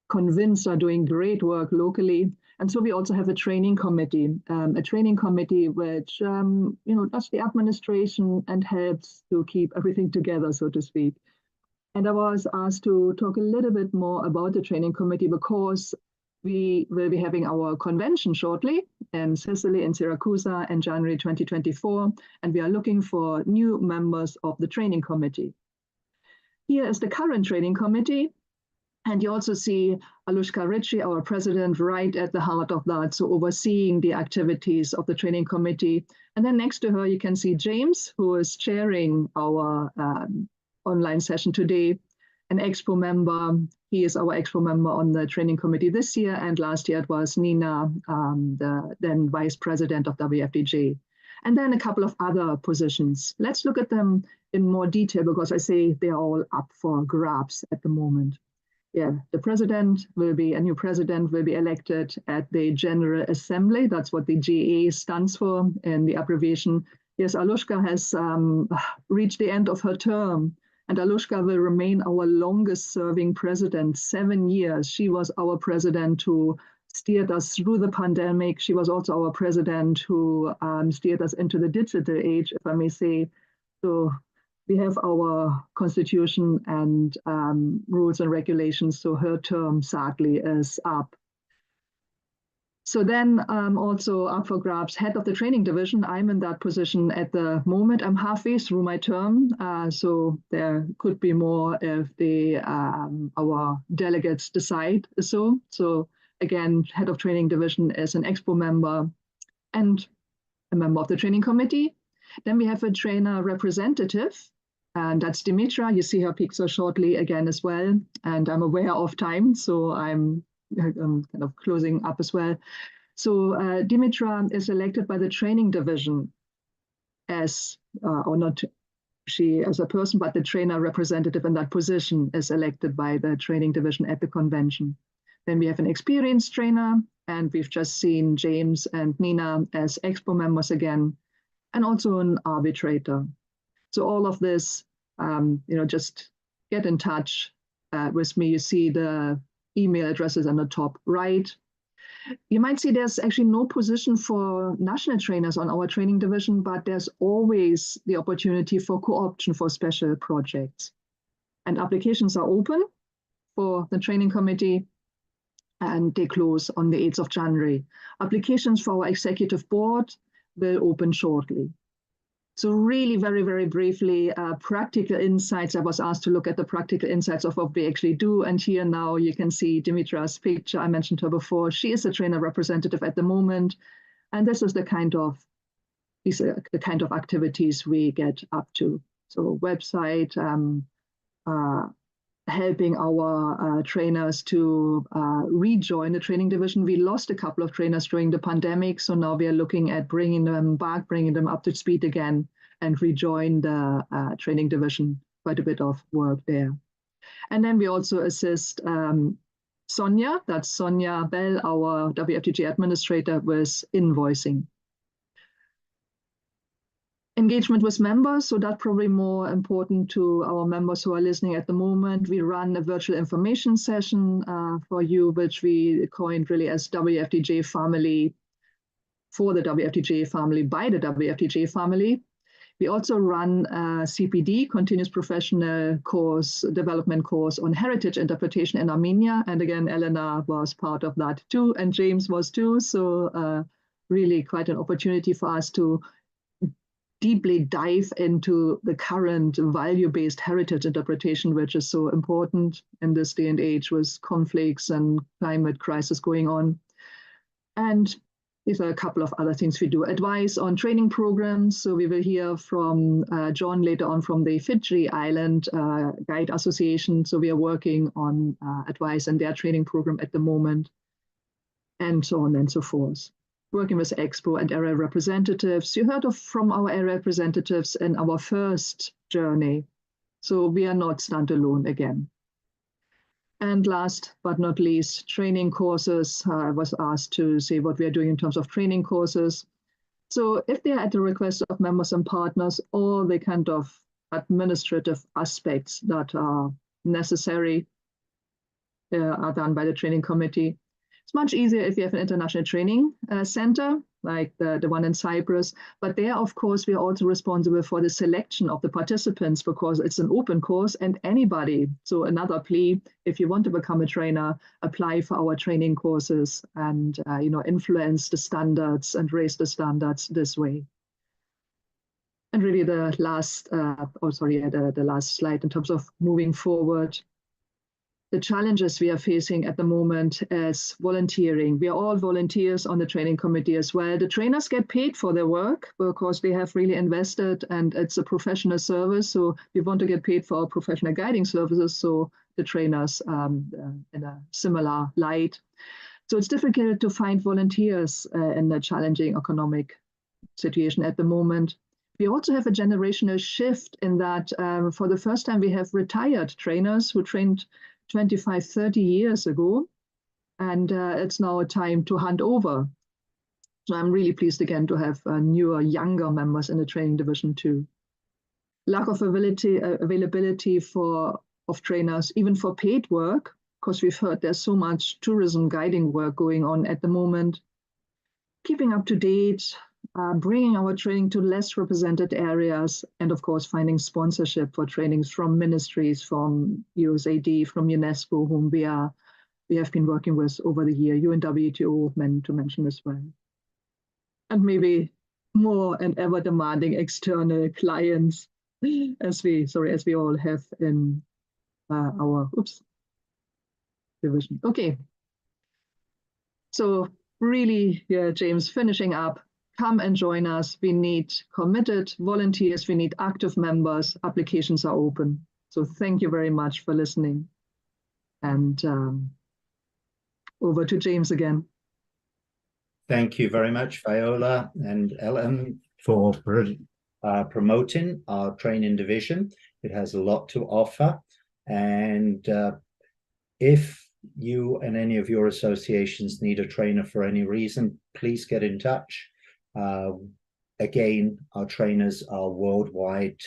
S6: convinced are doing great work locally. And so we also have a training committee which does the administration and helps to keep everything together, so to speak. And I was asked to talk a little bit more about the training committee because we will be having our convention shortly in Sicily, in Syracuse, in January 2024, and we are looking for new members of the training committee. Here is the current training committee. And you also see Alushka Ritchie, our president, right at the heart of that, so overseeing the activities of the training committee. And then next to her, you can see James, who is chairing our online session today, an Expo member. He is our Expo member on the training committee this year, and last year it was Nina, the then vice president of WFTGA. And then a couple of other positions. Let's look at them in more detail because I say they're all up for grabs at the moment. Yeah, the new president will be elected at the General Assembly. That's what the GA stands for in the abbreviation. Yes, Alushka has reached the end of her term, and Alushka will remain our longest serving president, 7 years. She was our president who steered us through the pandemic. She was also our president who steered us into the digital age, if I may say. So we have our constitution and rules and regulations, so her term sadly is up. So then also up for grabs, head of the training division. I'm in that position at the moment. I'm halfway through my term, so there could be more if our delegates decide so. So again, head of training division is an Expo member and a member of the training committee. Then we have a trainer representative, and that's Dimitra. You see her picture shortly again as well. And I'm aware of time, so I'm kind of closing up as well. So Dimitra is elected by the training division as, or not she as a person, but the trainer representative in that position is elected by the training division at the convention. Then we have an experienced trainer, and we've just seen James and Nina as Expo members again, and also an arbitrator. So all of this, just get in touch with me. You see the email addresses on the top right. You might see there's actually no position for national trainers on our training division, but there's always the opportunity for co-option for special projects. And applications are open for the training committee, and they close on the 8th of January. Applications for our executive board will open shortly. So really very, very briefly, practical insights. I was asked to look at the practical insights of what we actually do. And here now you can see Dimitra's picture. I mentioned her before. She is a trainer representative at the moment. And this is the kind of activities we get up to. So website, helping our trainers to rejoin the training division. We lost a couple of trainers during the pandemic, so now we are looking at bringing them back, bringing them up to speed again, and rejoin the training division. Quite a bit of work there. And then we also assist Sonia, that's Sonia Bell, our WFTGA administrator, with invoicing. Engagement with members, so that's probably more important to our members who are listening at the moment. We run a virtual information session for you, which we coined really as WFTGA Family, for the WFTGA family, by the WFTGA family. We also run a CPD, Continuous Professional Course, Development Course on Heritage Interpretation in Armenia. And again, Elena was part of that too, and James was too. So really quite an opportunity for us to deeply dive into the current value-based heritage interpretation, which is so important in this day and age with conflicts and climate crisis going on. And these are a couple of other things we do. Advice on training programs. So we will hear from John later on from the Fiji Island Guide Association. So we are working on advice and their training program at the moment, and so on and so forth. Working with Expo and area representatives. You heard from our area representatives in our first journey. So we are not standalone again. And last but not least, training courses. I was asked to say what we are doing in terms of training courses. So if they are at the request of members and partners, all the kind of administrative aspects that are necessary are done by the training committee. It's much easier if you have an international training center, like the one in Cyprus. But there, of course, we are also responsible for the selection of the participants because it's an open course and anybody. So another plea, if you want to become a trainer, apply for our training courses and influence the standards and raise the standards this way. And really the last, the last slide in terms of moving forward. The challenges we are facing at the moment is volunteering. We are all volunteers on the training committee as well. The trainers get paid for their work because they have really invested and it's a professional service. So we want to get paid for our professional guiding services. So the trainers in a similar light. So it's difficult to find volunteers in a challenging economic situation at the moment. We also have a generational shift in that for the first time we have retired trainers who trained 25, 30 years ago, and it's now a time to hand over. So I'm really pleased again to have newer, younger members in the training division too. Lack of availability of trainers, even for paid work, because we've heard there's so much tourism guiding work going on at the moment. Keeping up to date, bringing our training to less represented areas, and of course, finding sponsorship for trainings from ministries, from USAID, from UNESCO, whom we have been working with over the year, UNWTO, meant to mention as well. And maybe more and ever demanding external clients, as we all have in our division. Okay. So really, James, finishing up. Come and join us. We need committed volunteers. We need active members. Applications are open. So thank you very much for listening. And over to James again.
S1: Thank you very much, Viola and Ellen, for promoting our training division. It has a lot to offer. And if you and any of your associations need a trainer for any reason, please get in touch. Again, our trainers are worldwide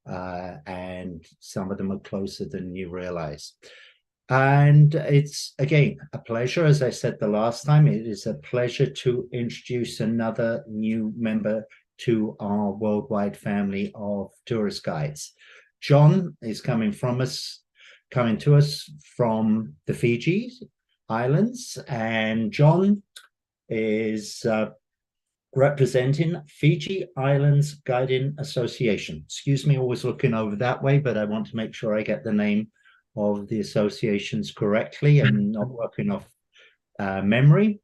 S1: and some of them are closer than you realize. And it's, again, a pleasure. As I said the last time, it is a pleasure to introduce another new member to our worldwide family of tourist guides. John is coming to us from the Fiji Islands, and John is representing Fiji Islands Guiding Association. Excuse me, always looking over that way, but I want to make sure I get the name of the associations correctly and not working off memory.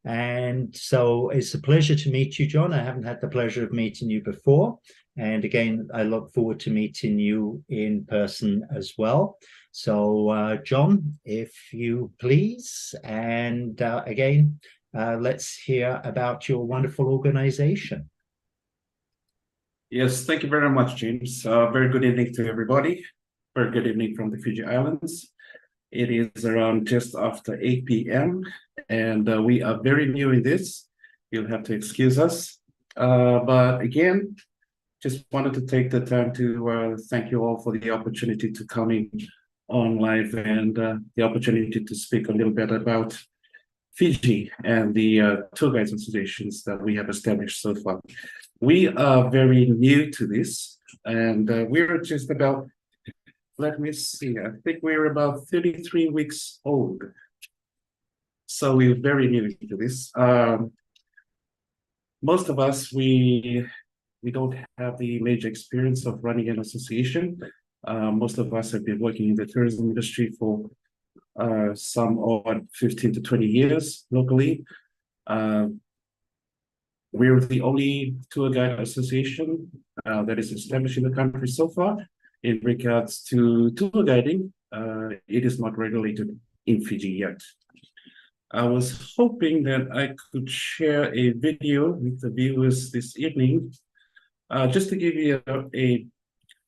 S1: And so it's a pleasure to meet you, John. I haven't had the pleasure of meeting you before. And again, I look forward to meeting you in person as well. So John, if you please, and again, let's hear about your wonderful organization.
S8: Yes, thank you very much, James. Very good evening to everybody. Very good evening from the Fiji Islands. It is around just after 8 p.m. and we are very new in this. You'll have to excuse us. But again, just wanted to take the time to thank you all for the opportunity to come in on live and the opportunity to speak a little bit about Fiji and the tour guides associations that we have established so far. We are very new to this, and we're just about, let me see, I think we're about 33 weeks old. So we're very new to this. Most of us, we don't have the major experience of running an association. Most of us have been working in the tourism industry for some odd 15 to 20 years locally. We're the only tour guide association that is established in the country so far. In regards to tour guiding, it is not regulated in Fiji yet. I was hoping that I could share a video with the viewers this evening, just to give you a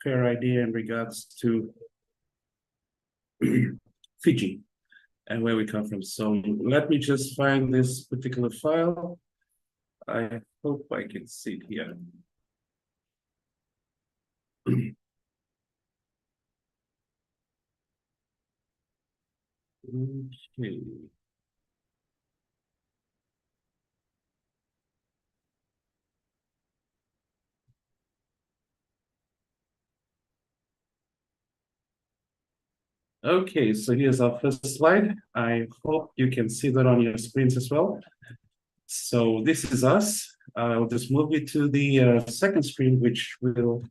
S8: fair idea in regards to Fiji and where we come from. So let me just find this particular file. I hope I can see it here. Okay. Okay, so here's our first slide. I hope you can see that on your screens as well. So this is us. I'll just move you to the second screen, which will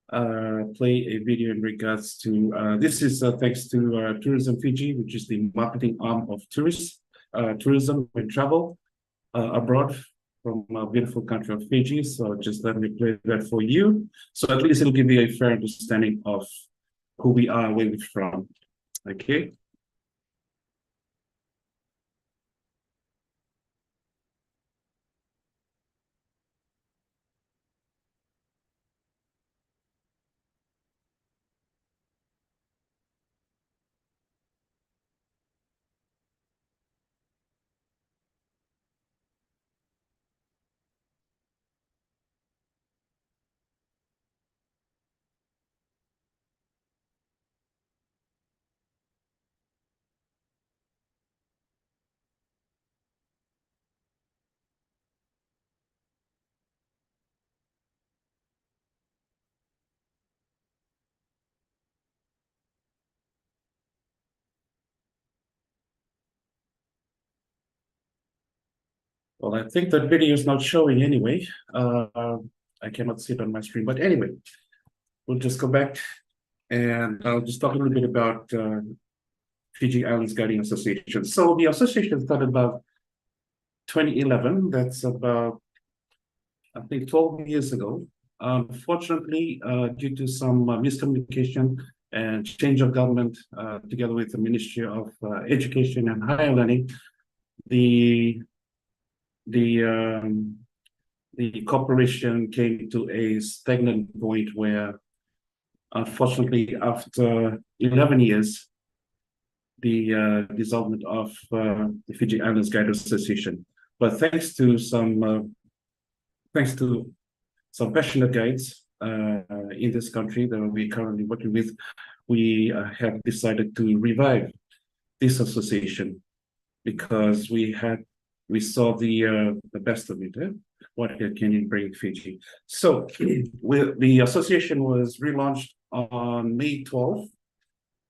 S8: play a video in regards to, this is thanks to Tourism Fiji, which is the marketing arm of tourism and travel abroad from our beautiful country of Fiji. So just let me play that for you. So at least it'll give you a fair understanding of who we are, where we're from. Okay. Well, I think that video is not showing anyway. I cannot see it on my screen, but anyway, we'll just go back and I'll just talk a little bit about Fiji Islands Guiding Association. So the association started about 2011. That's about, I think, 12 years ago. Unfortunately, due to some miscommunication and change of government, together with the Ministry of Education and Higher Learning, the corporation came to a stagnant point where, unfortunately, after 11 years, the dissolvement of the Fiji Islands Guide Association. But thanks to some passionate guides in this country that we're currently working with, we have decided to revive this association because we saw the best of it. What can it bring Fiji? So the association was relaunched on May 12th,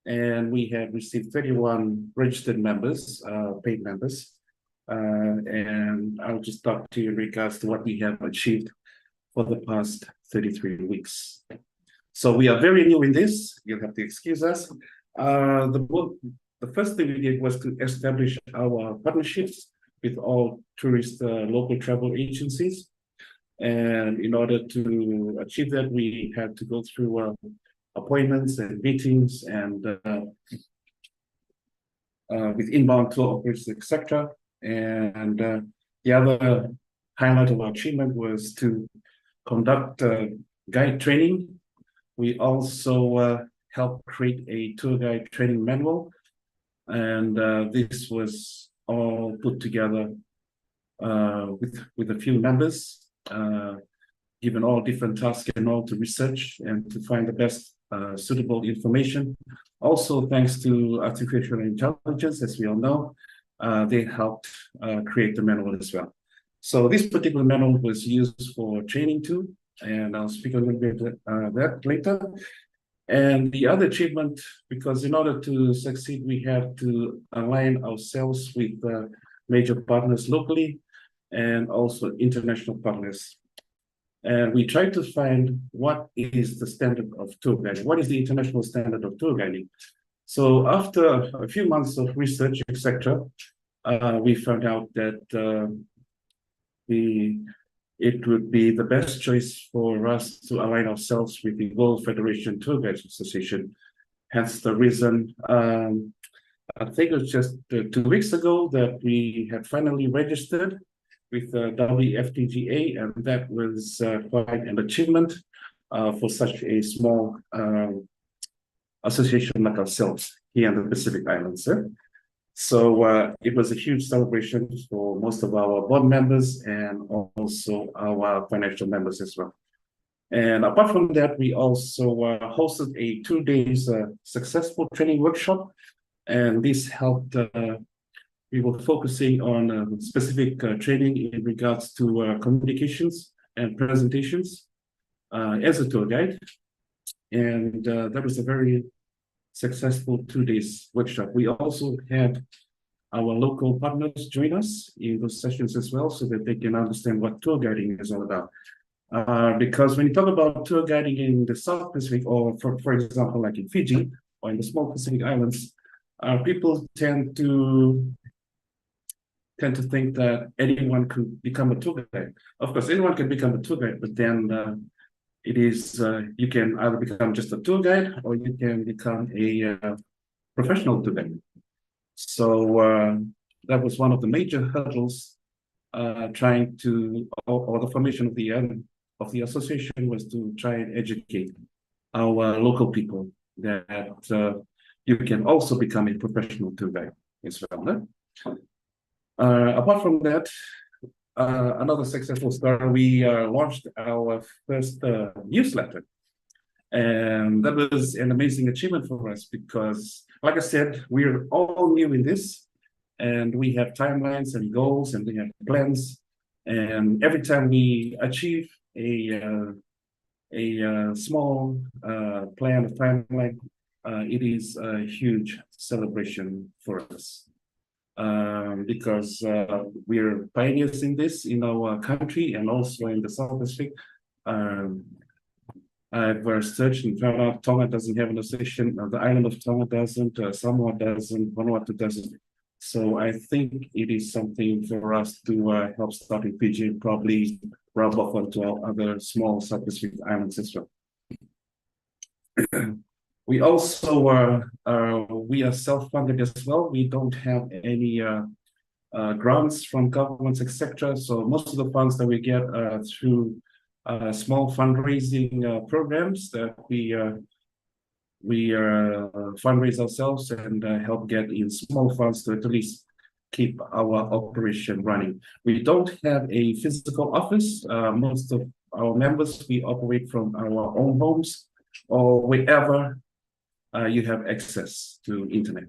S8: and we had received 31 registered members, paid members. And I'll just talk to you in regards to what we have achieved for the past 33 weeks. So we are very new in this. You'll have to excuse us. The first thing we did was to establish our partnerships with all tourist local travel agencies. And in order to achieve that, we had to go through appointments and meetings and with inbound tour operators, etc. And the other highlight of our achievement was to conduct guide training. We also helped create a tour guide training manual And this was all put together with a few members, given all different tasks and all to research and to find the best suitable information. Also, thanks to artificial intelligence, as we all know, they helped create the manual as well. So this particular manual was used for training too, and I'll speak a little bit that later. And the other achievement, because in order to succeed, we had to align ourselves with major partners locally and also international partners. And we tried to find what is the standard of tour guiding, what is the international standard of tour guiding. So after a few months of research, etc., we found out that it would be the best choice for us to align ourselves with the World Federation Tour Guides Association. Hence the reason, I think it was just 2 weeks ago that we had finally registered with WFTGA, and that was quite an achievement for such a small association like ourselves here in the Pacific Islands. So it was a huge celebration for most of our board members and also our financial members as well. And apart from that, we also hosted a 2 days successful training workshop, and this helped. We were focusing on specific training in regards to communications and presentations as a tour guide, and that was a very successful 2 days workshop. We also had our local partners join us in those sessions as well, so that they can understand what tour guiding is all about. Because when you talk about tour guiding in the South Pacific, or for example, like in Fiji or in the small Pacific Islands, people tend to think that anyone could become a tour guide. Of course, anyone can become a tour guide, but then it is you can either become just a tour guide or you can become a professional tour guide. So that was one of the major hurdles trying to, or the formation of the association was to try and educate our local people that you can also become a professional tour guide as well. Apart from that, another successful story, we launched our first newsletter. And that was an amazing achievement for us because, like I said, we're all new in this, and we have timelines and goals, and we have plans. And every time we achieve a small plan, a timeline, it is a huge celebration for us. Because we're pioneers in this in our country and also in the South Pacific. I've researched and found out Tonga doesn't have an association, the island of Tonga doesn't, Samoa doesn't, Vanuatu doesn't. So I think it is something for us to help start in Fiji and probably rub off onto our other small South Pacific islands as well. We also we are self-funded as well. We don't have any grants from governments, etc. So most of the funds that we get through small fundraising programs that we fundraise ourselves and help get in small funds to at least keep our operation running. We don't have a physical office. Most of our members, we operate from our own homes or wherever you have access to internet.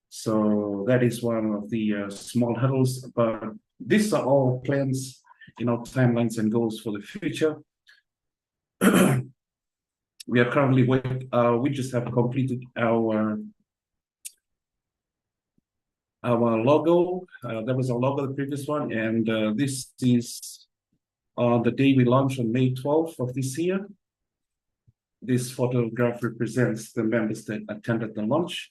S8: So that is one of the small hurdles, but these are all plans, timelines and goals for the future. We are currently we just have completed our logo. That was our logo, the previous one, and this is on the day we launched on May 12th of this year. This photograph represents the members that attended the launch.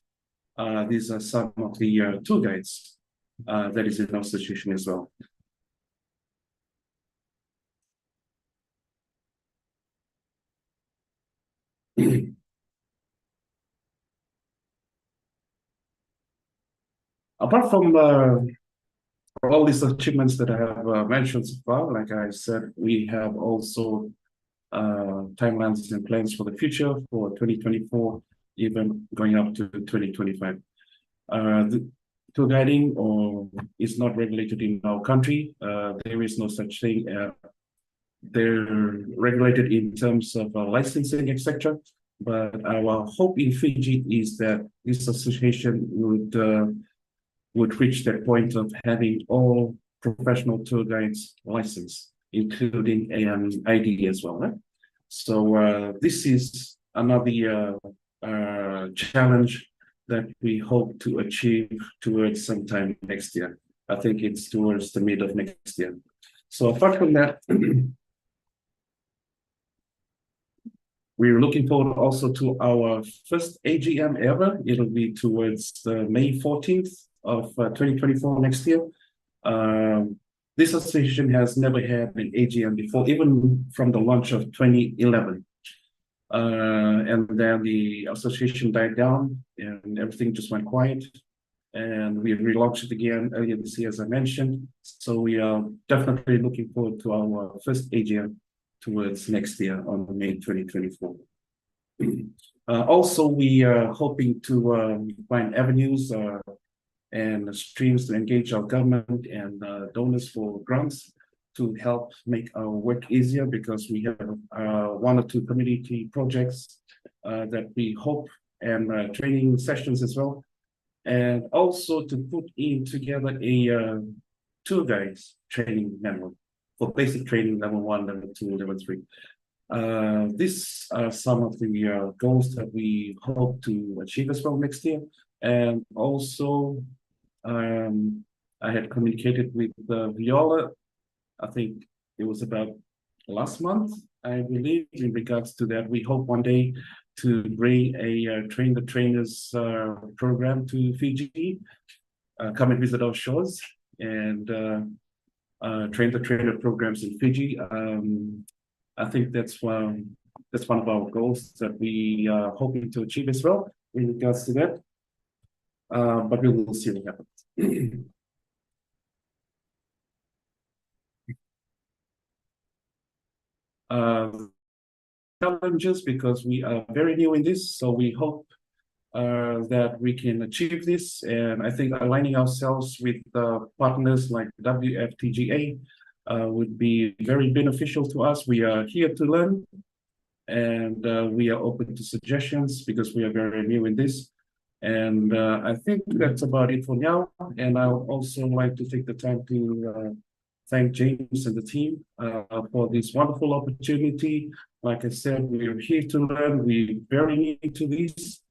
S8: These are some of the tour guides that is in our association as well. Apart from all these achievements that I have mentioned so far, like I said, we have also timelines and plans for the future for 2024, even going up to 2025. The tour guiding is not regulated in our country. There is no such thing. They're regulated in terms of licensing, etc. But our hope in Fiji is that this association would reach that point of having all professional tour guides licensed, including an ID as well. Right? So this is another challenge that we hope to achieve towards sometime next year. I think it's towards the mid of next year. So apart from that, we're looking forward also to our first AGM ever. It'll be towards May 14th of 2024 next year. This association has never had an AGM before, even from the launch of 2011. And then the association died down and everything just went quiet. And we relaunched it again earlier this year, as I mentioned. So we are definitely looking forward to our first AGM towards next year on May 2024. Also, we are hoping to find avenues and streams to engage our government and donors for grants to help make our work easier, because we have 1 or 2 community projects that we hope, and training sessions as well. And also to put in together a tour guides training manual for basic training, level 1, level 2, level 3. These are some of the goals that we hope to achieve as well next year. And also, I had communicated with Viola, I think it was about last month, I believe, in regards to that. We hope one day to bring a Train the Trainers program to Fiji, come and visit our shores, and train the trainer programs in Fiji. I think that's one of our goals that we are hoping to achieve as well in regards to that. But we will see what happens. Challenges, because we are very new in this, so we hope that we can achieve this. And I think aligning ourselves with partners like WFTGA would be very beneficial to us. We are here to learn, and we are open to suggestions because we are very new in this. And I think that's about it for now. And I would also like to take the time to thank James and the team for this wonderful opportunity. Like I said, we're here to learn. We're very new to this,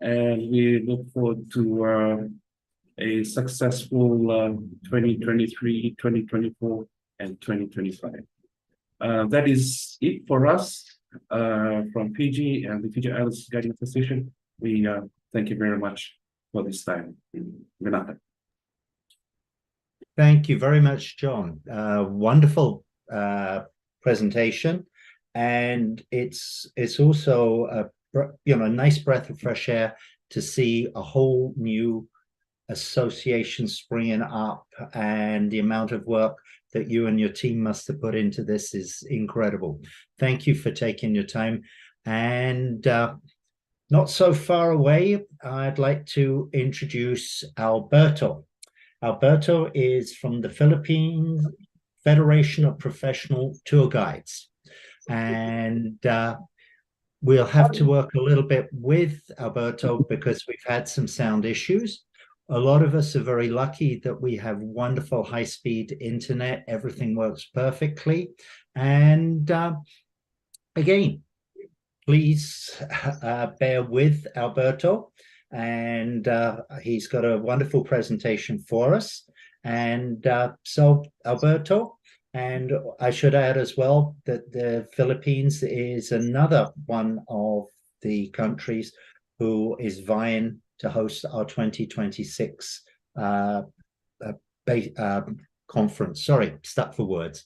S8: and we look forward to a successful 2023, 2024, and 2025. That is it for us from Fiji and the Fiji Islands Guiding Association. We thank you very much for this time. Good night.
S1: Thank you very much, John. Wonderful presentation, and it's also a nice breath of fresh air to see a whole new association springing up, and the amount of work that you and your team must have put into this is incredible. Thank you for taking your time. And not so far away, I'd like to introduce Alberto. Alberto is from the Philippines Federation of Professional Tour Guides, and we'll have to work a little bit with Alberto because we've had some sound issues. A lot of us are very lucky that we have wonderful high-speed internet. Everything works perfectly. And again, please bear with Alberto. And he's got a wonderful presentation for us. And so, Alberto, and I should add as well that the Philippines is another one of the countries who is vying to host our 2026 conference. Sorry, stuck for words.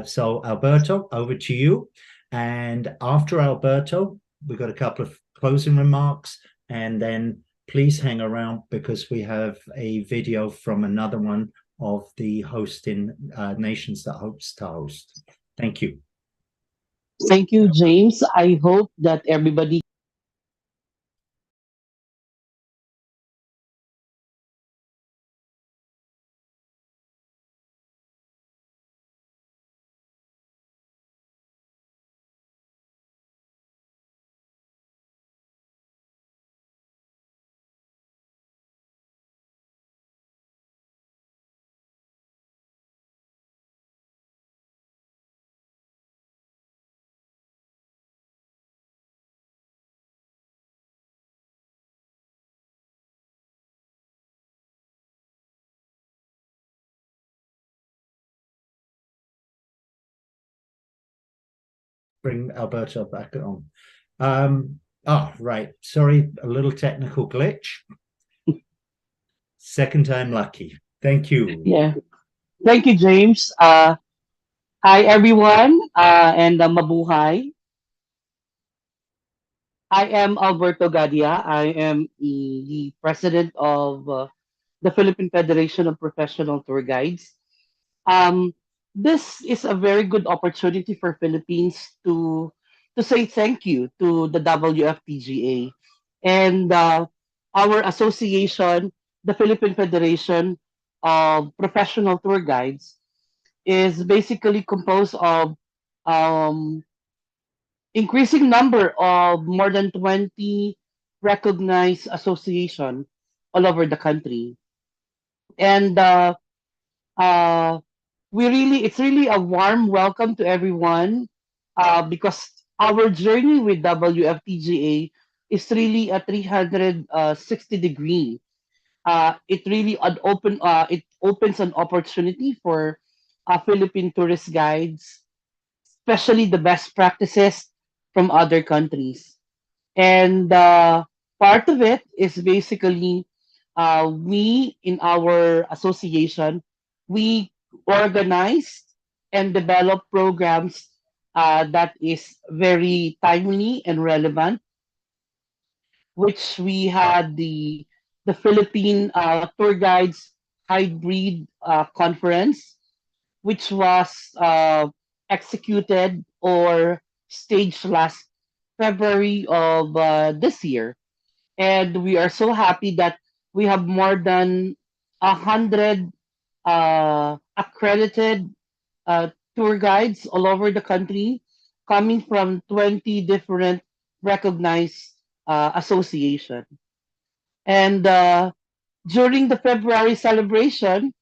S1: So Alberto, over to you. And after Alberto, we've got a couple of closing remarks, and then please hang around because we have a video from another one of the hosting nations that hopes to host. Thank you.
S9: Thank you, James. I hope that everybody
S1: bring Alberto back on. Right. Sorry, a little technical glitch. Second time lucky. Thank you.
S9: Yeah. Thank you, James. Hi, everyone, and mabuhay. I am Alberto Gadia. I am the president of the Philippine Federation of Professional Tour Guides. Um, this is a very good opportunity for Philippines to say thank you to the WFTGA and our association, the Philippine Federation of Professional Tour Guides, is basically composed of um, increasing number of more than 20 recognized association all over the country. And uh, it's really a warm welcome to everyone because our journey with WFTGA is really a 360 degree. It opens an opportunity for Philippine tourist guides, especially the best practices from other countries. And part of it is basically we in our association, we organize and develop programs that is very timely and relevant, which we had the Philippine Tour Guides Hybrid Conference, which was executed or staged last February of this year. And we are so happy that we have more than 100 accredited tour guides all over the country coming from 20 different recognized association. And during the February celebration,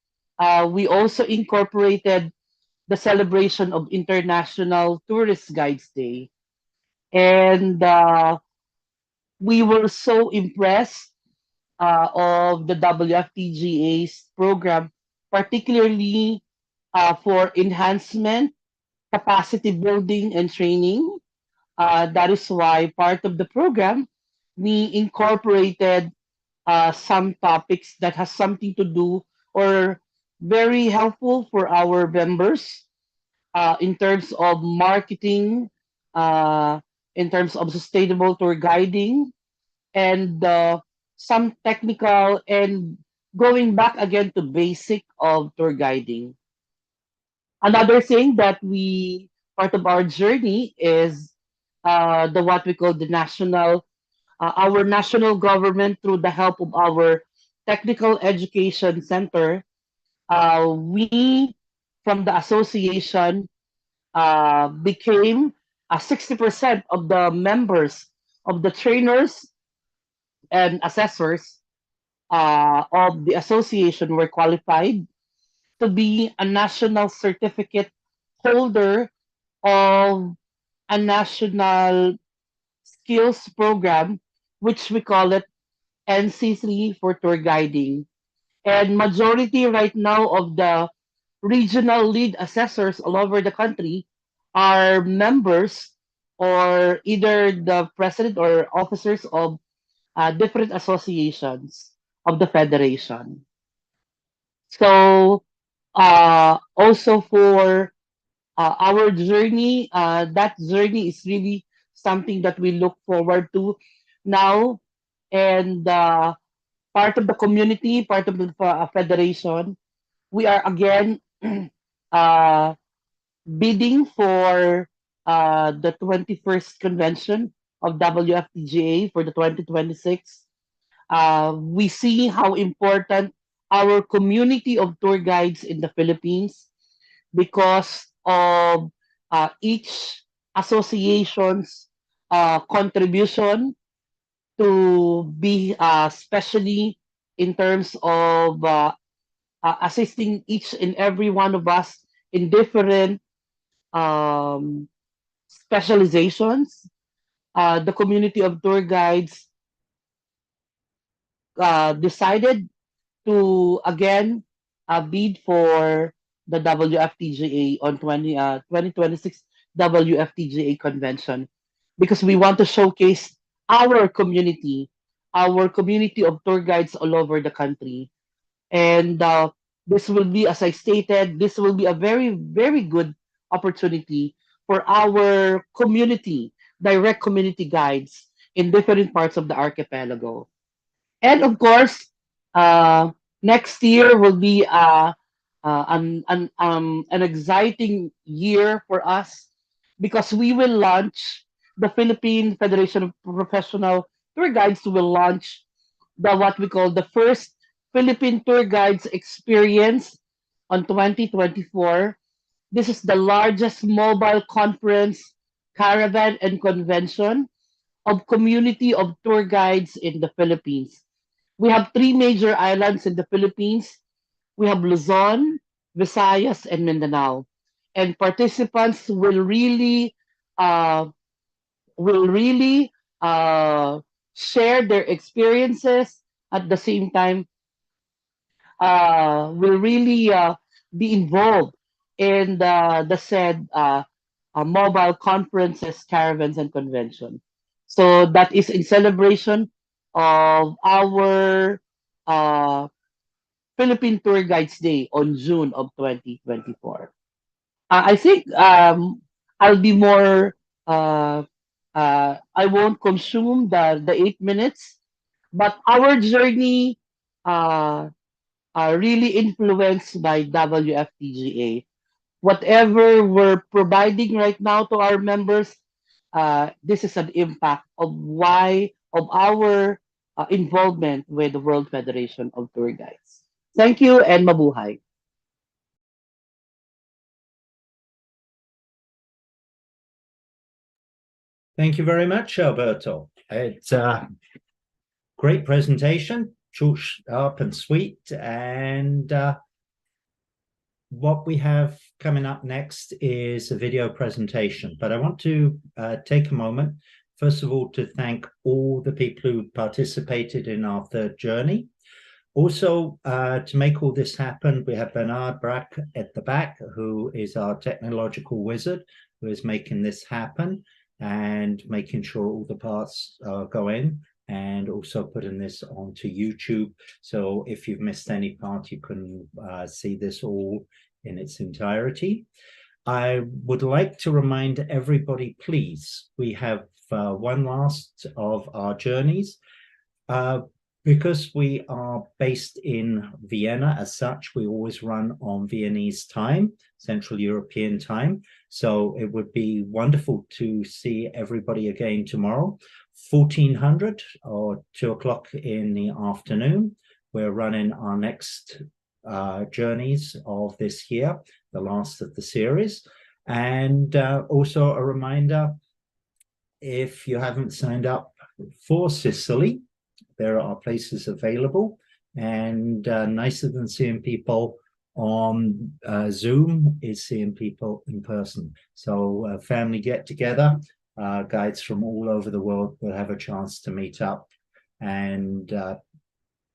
S9: we also incorporated the celebration of International Tourist Guides Day. And we were so impressed of the WFTGA's program, particularly for enhancement, capacity building, and training. That is why part of the program, we incorporated some topics that has something to do or very helpful for our members in terms of marketing, uh, in terms of sustainable tour guiding, and some technical and going back again to basic of tour guiding. Another thing that we part of our journey is the what we call the national our national government through the help of our technical education center. We from the association became 60% of the members of the trainers and assessors of the association were qualified to be a national certificate holder of a national skills program, which we call it NC3 for tour guiding. And majority right now of the regional lead assessors all over the country are members or either the president or officers of different associations of the federation. So also for our journey, that journey is really something that we look forward to now, and part of the community, part of the federation, we are again uh, bidding for the 21st convention of WFTGA for the 2026. We see how important our community of tour guides in the Philippines because of each association's contribution to be especially in terms of assisting each and every one of us in different um, specializations. The community of tour guides decided to again bid for the WFTGA on 2026 WFTGA convention because we want to showcase our community, of tour guides all over the country. And this will be, as I stated, this will be a very, very good opportunity for our community, direct community guides in different parts of the archipelago. And of course, next year will be an exciting year for us because we will launch the Philippine Federation of Professional Tour Guides will launch the what we call the first Philippine Tour Guides experience on 2024. This is the largest mobile conference, caravan, and convention of community of tour guides in the Philippines. We have three major islands in the Philippines. We have Luzon, Visayas, and Mindanao. And participants uh, will really share their experiences at the same time will really be involved in the said mobile conferences, caravans, and convention. So that is in celebration of our uh, Philippine Tour Guides Day on June of 2024. I think I'll be more, I won't consume the 8 minutes, but our journey are really influenced by WFTGA. Whatever we're providing right now to our members, this is an impact of our involvement with the World Federation of Tour Guides. Thank you and mabuhay.
S1: Thank you very much, Alberto. It's a great presentation, short, sharp, and sweet. And what we have coming up next is a video presentation. But I want to take a moment, first of all, to thank all the people who participated in our third journey. Also, to make all this happen, we have Bernard Brack at the back, who is our technological wizard, who is making this happen and making sure all the parts go in, and also putting this onto YouTube. So if you've missed any part, you can see this all in its entirety. I would like to remind everybody, please, we have one last of our journeys. Because we are based in Vienna, as such, we always run on Viennese time, Central European time. So it would be wonderful to see everybody again tomorrow, 1400 or 2 o'clock in the afternoon. We're running our next journeys of this year, the last of the series. And also a reminder, if you haven't signed up for Sicily, there are places available, and nicer than seeing people on Zoom is seeing people in person. So family get together, guides from all over the world will have a chance to meet up and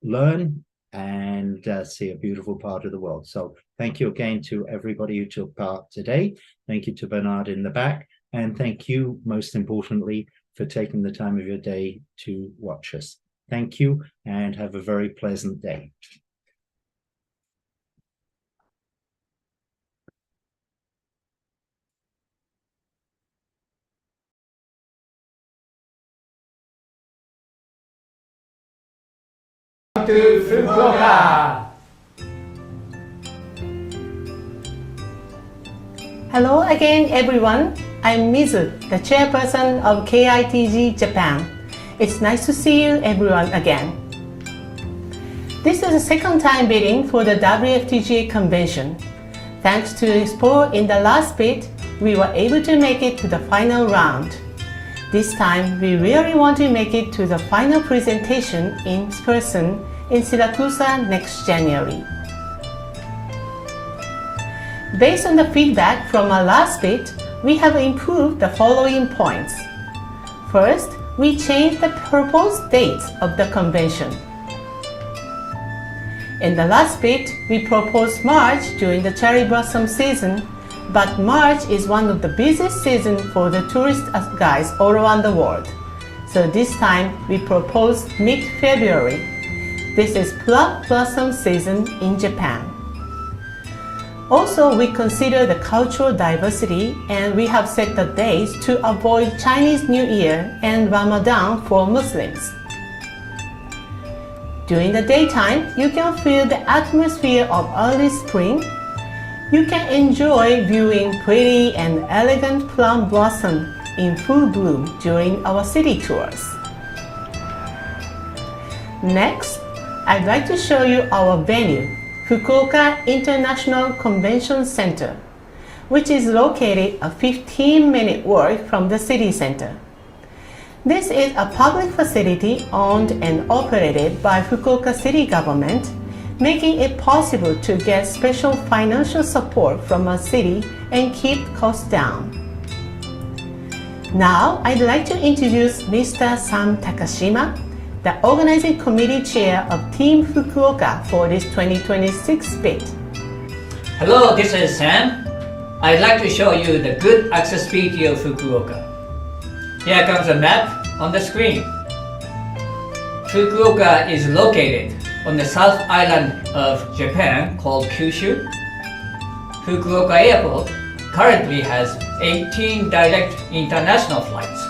S1: learn and see a beautiful part of the world. So thank you again to everybody who took part today. Thank you to Bernard in the back, and thank you most importantly for taking the time of your day to watch us. Thank you and have a very pleasant day.
S10: To Fukuoka.
S11: Hello again, everyone. I'm Mizu, the chairperson of KITG Japan. It's nice to see you everyone again. This is the second time bidding for the WFTGA convention. Thanks to Expo in the last bid, we were able to make it to the final round. This time, we really want to make it to the final presentation in person in Syracuse next January. Based on the feedback from our last bid, we have improved the following points. First, we changed the proposed dates of the convention. In the last bid, we proposed March during the cherry blossom season, but March is one of the busiest seasons for the tourist guides all around the world. So this time we propose mid-February. This is plum blossom season in Japan. Also, we consider the cultural diversity and we have set the days to avoid Chinese New Year and Ramadan for Muslims. During the daytime, you can feel the atmosphere of early spring. You can enjoy viewing pretty and elegant plum blossom in full bloom during our city tours. Next, I'd like to show you our venue, Fukuoka International Convention Center, which is located a 15-minute walk from the city center. This is a public facility owned and operated by Fukuoka City Government, making it possible to get special financial support from our city and keep costs down. Now, I'd like to introduce Mr. Sam Takashima, the organizing committee chair of Team Fukuoka for this 2026 bid.
S12: Hello, this is Sam. I'd like to show you the good accessibility of Fukuoka. Here comes a map on the screen. Fukuoka is located on the south island of Japan called Kyushu. Fukuoka Airport currently has 18 direct international flights.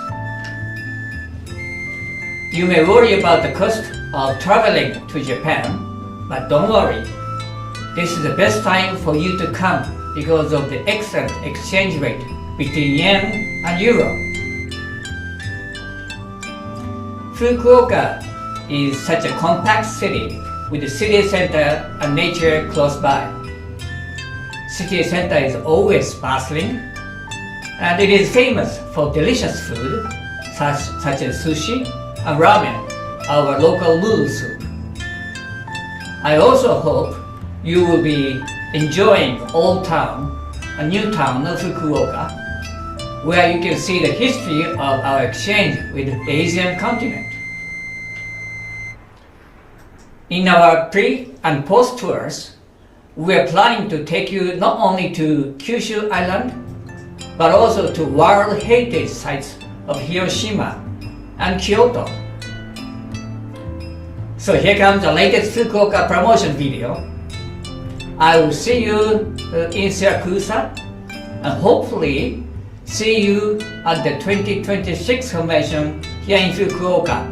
S12: You may worry about the cost of traveling to Japan, but don't worry. This is the best time for you to come because of the excellent exchange rate between yen and euro. Fukuoka is such a compact city with the city center and nature close by. City center is always bustling, and it is famous for delicious food such as sushi and ramen, our local noodle soup. I also hope you will be enjoying Old Town, a new town of Fukuoka, where you can see the history of our exchange with the Asian continent. In our pre and post tours, we are planning to take you not only to Kyushu Island, but also to World Heritage Sites of Hiroshima and Kyoto. So here comes the latest Fukuoka promotion video. I will see you in Syracuse and hopefully see you at the 2026 convention here in Fukuoka.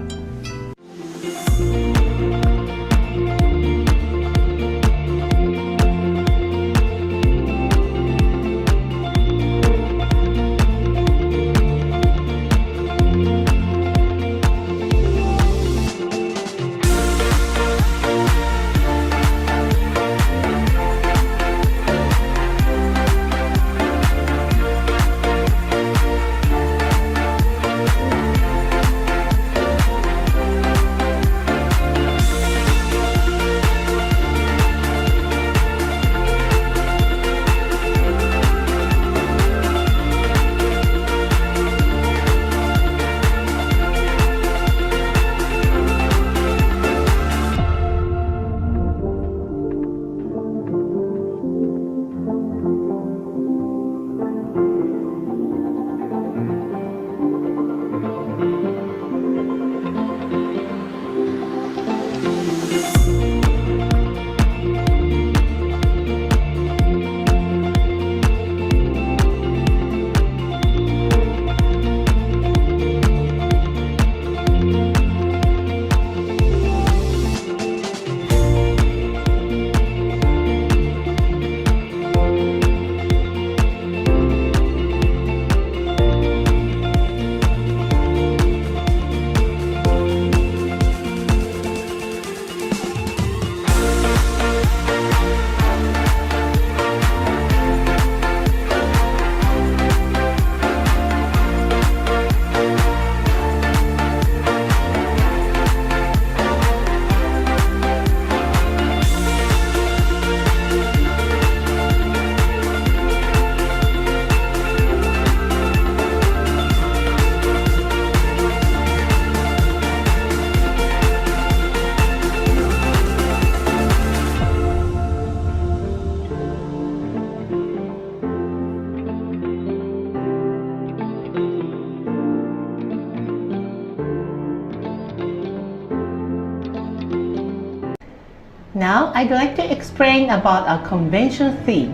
S11: Now I'd like to explain about our convention theme.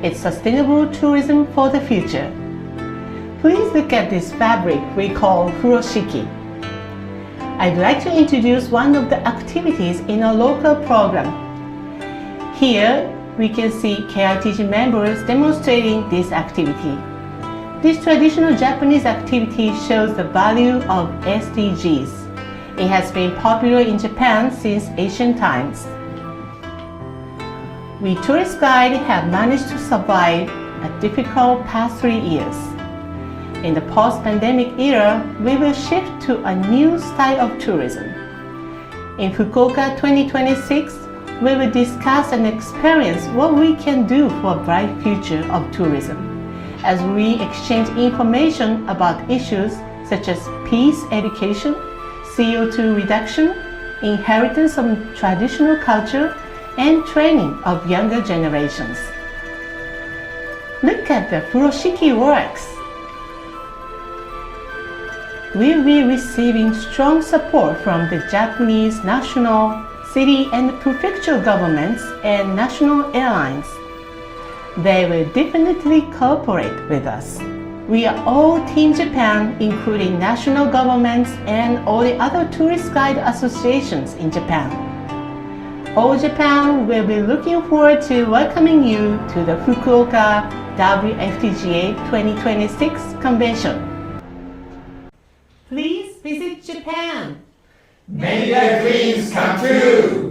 S11: It's sustainable tourism for the future. Please look at this fabric we call furoshiki. I'd like to introduce one of the activities in our local program. Here we can see KITG members demonstrating this activity. This traditional Japanese activity shows the value of SDGs. It has been popular in Japan since ancient times. We tourist guides have managed to survive a difficult past 3 years. In the post-pandemic era, we will shift to a new style of tourism. In Fukuoka 2026, we will discuss and experience what we can do for a bright future of tourism, as we exchange information about issues such as peace education, CO2 reduction, inheritance of traditional culture, and training of younger generations. Look at the furoshiki works. We'll be receiving strong support from the Japanese national, city and prefectural governments and national airlines. They will definitely cooperate with us. We are all Team Japan, including national governments and all the other tourist guide associations in Japan. All Japan will be looking forward to welcoming you to the Fukuoka WFTGA 2026 convention. Please visit Japan.
S10: May your dreams come true.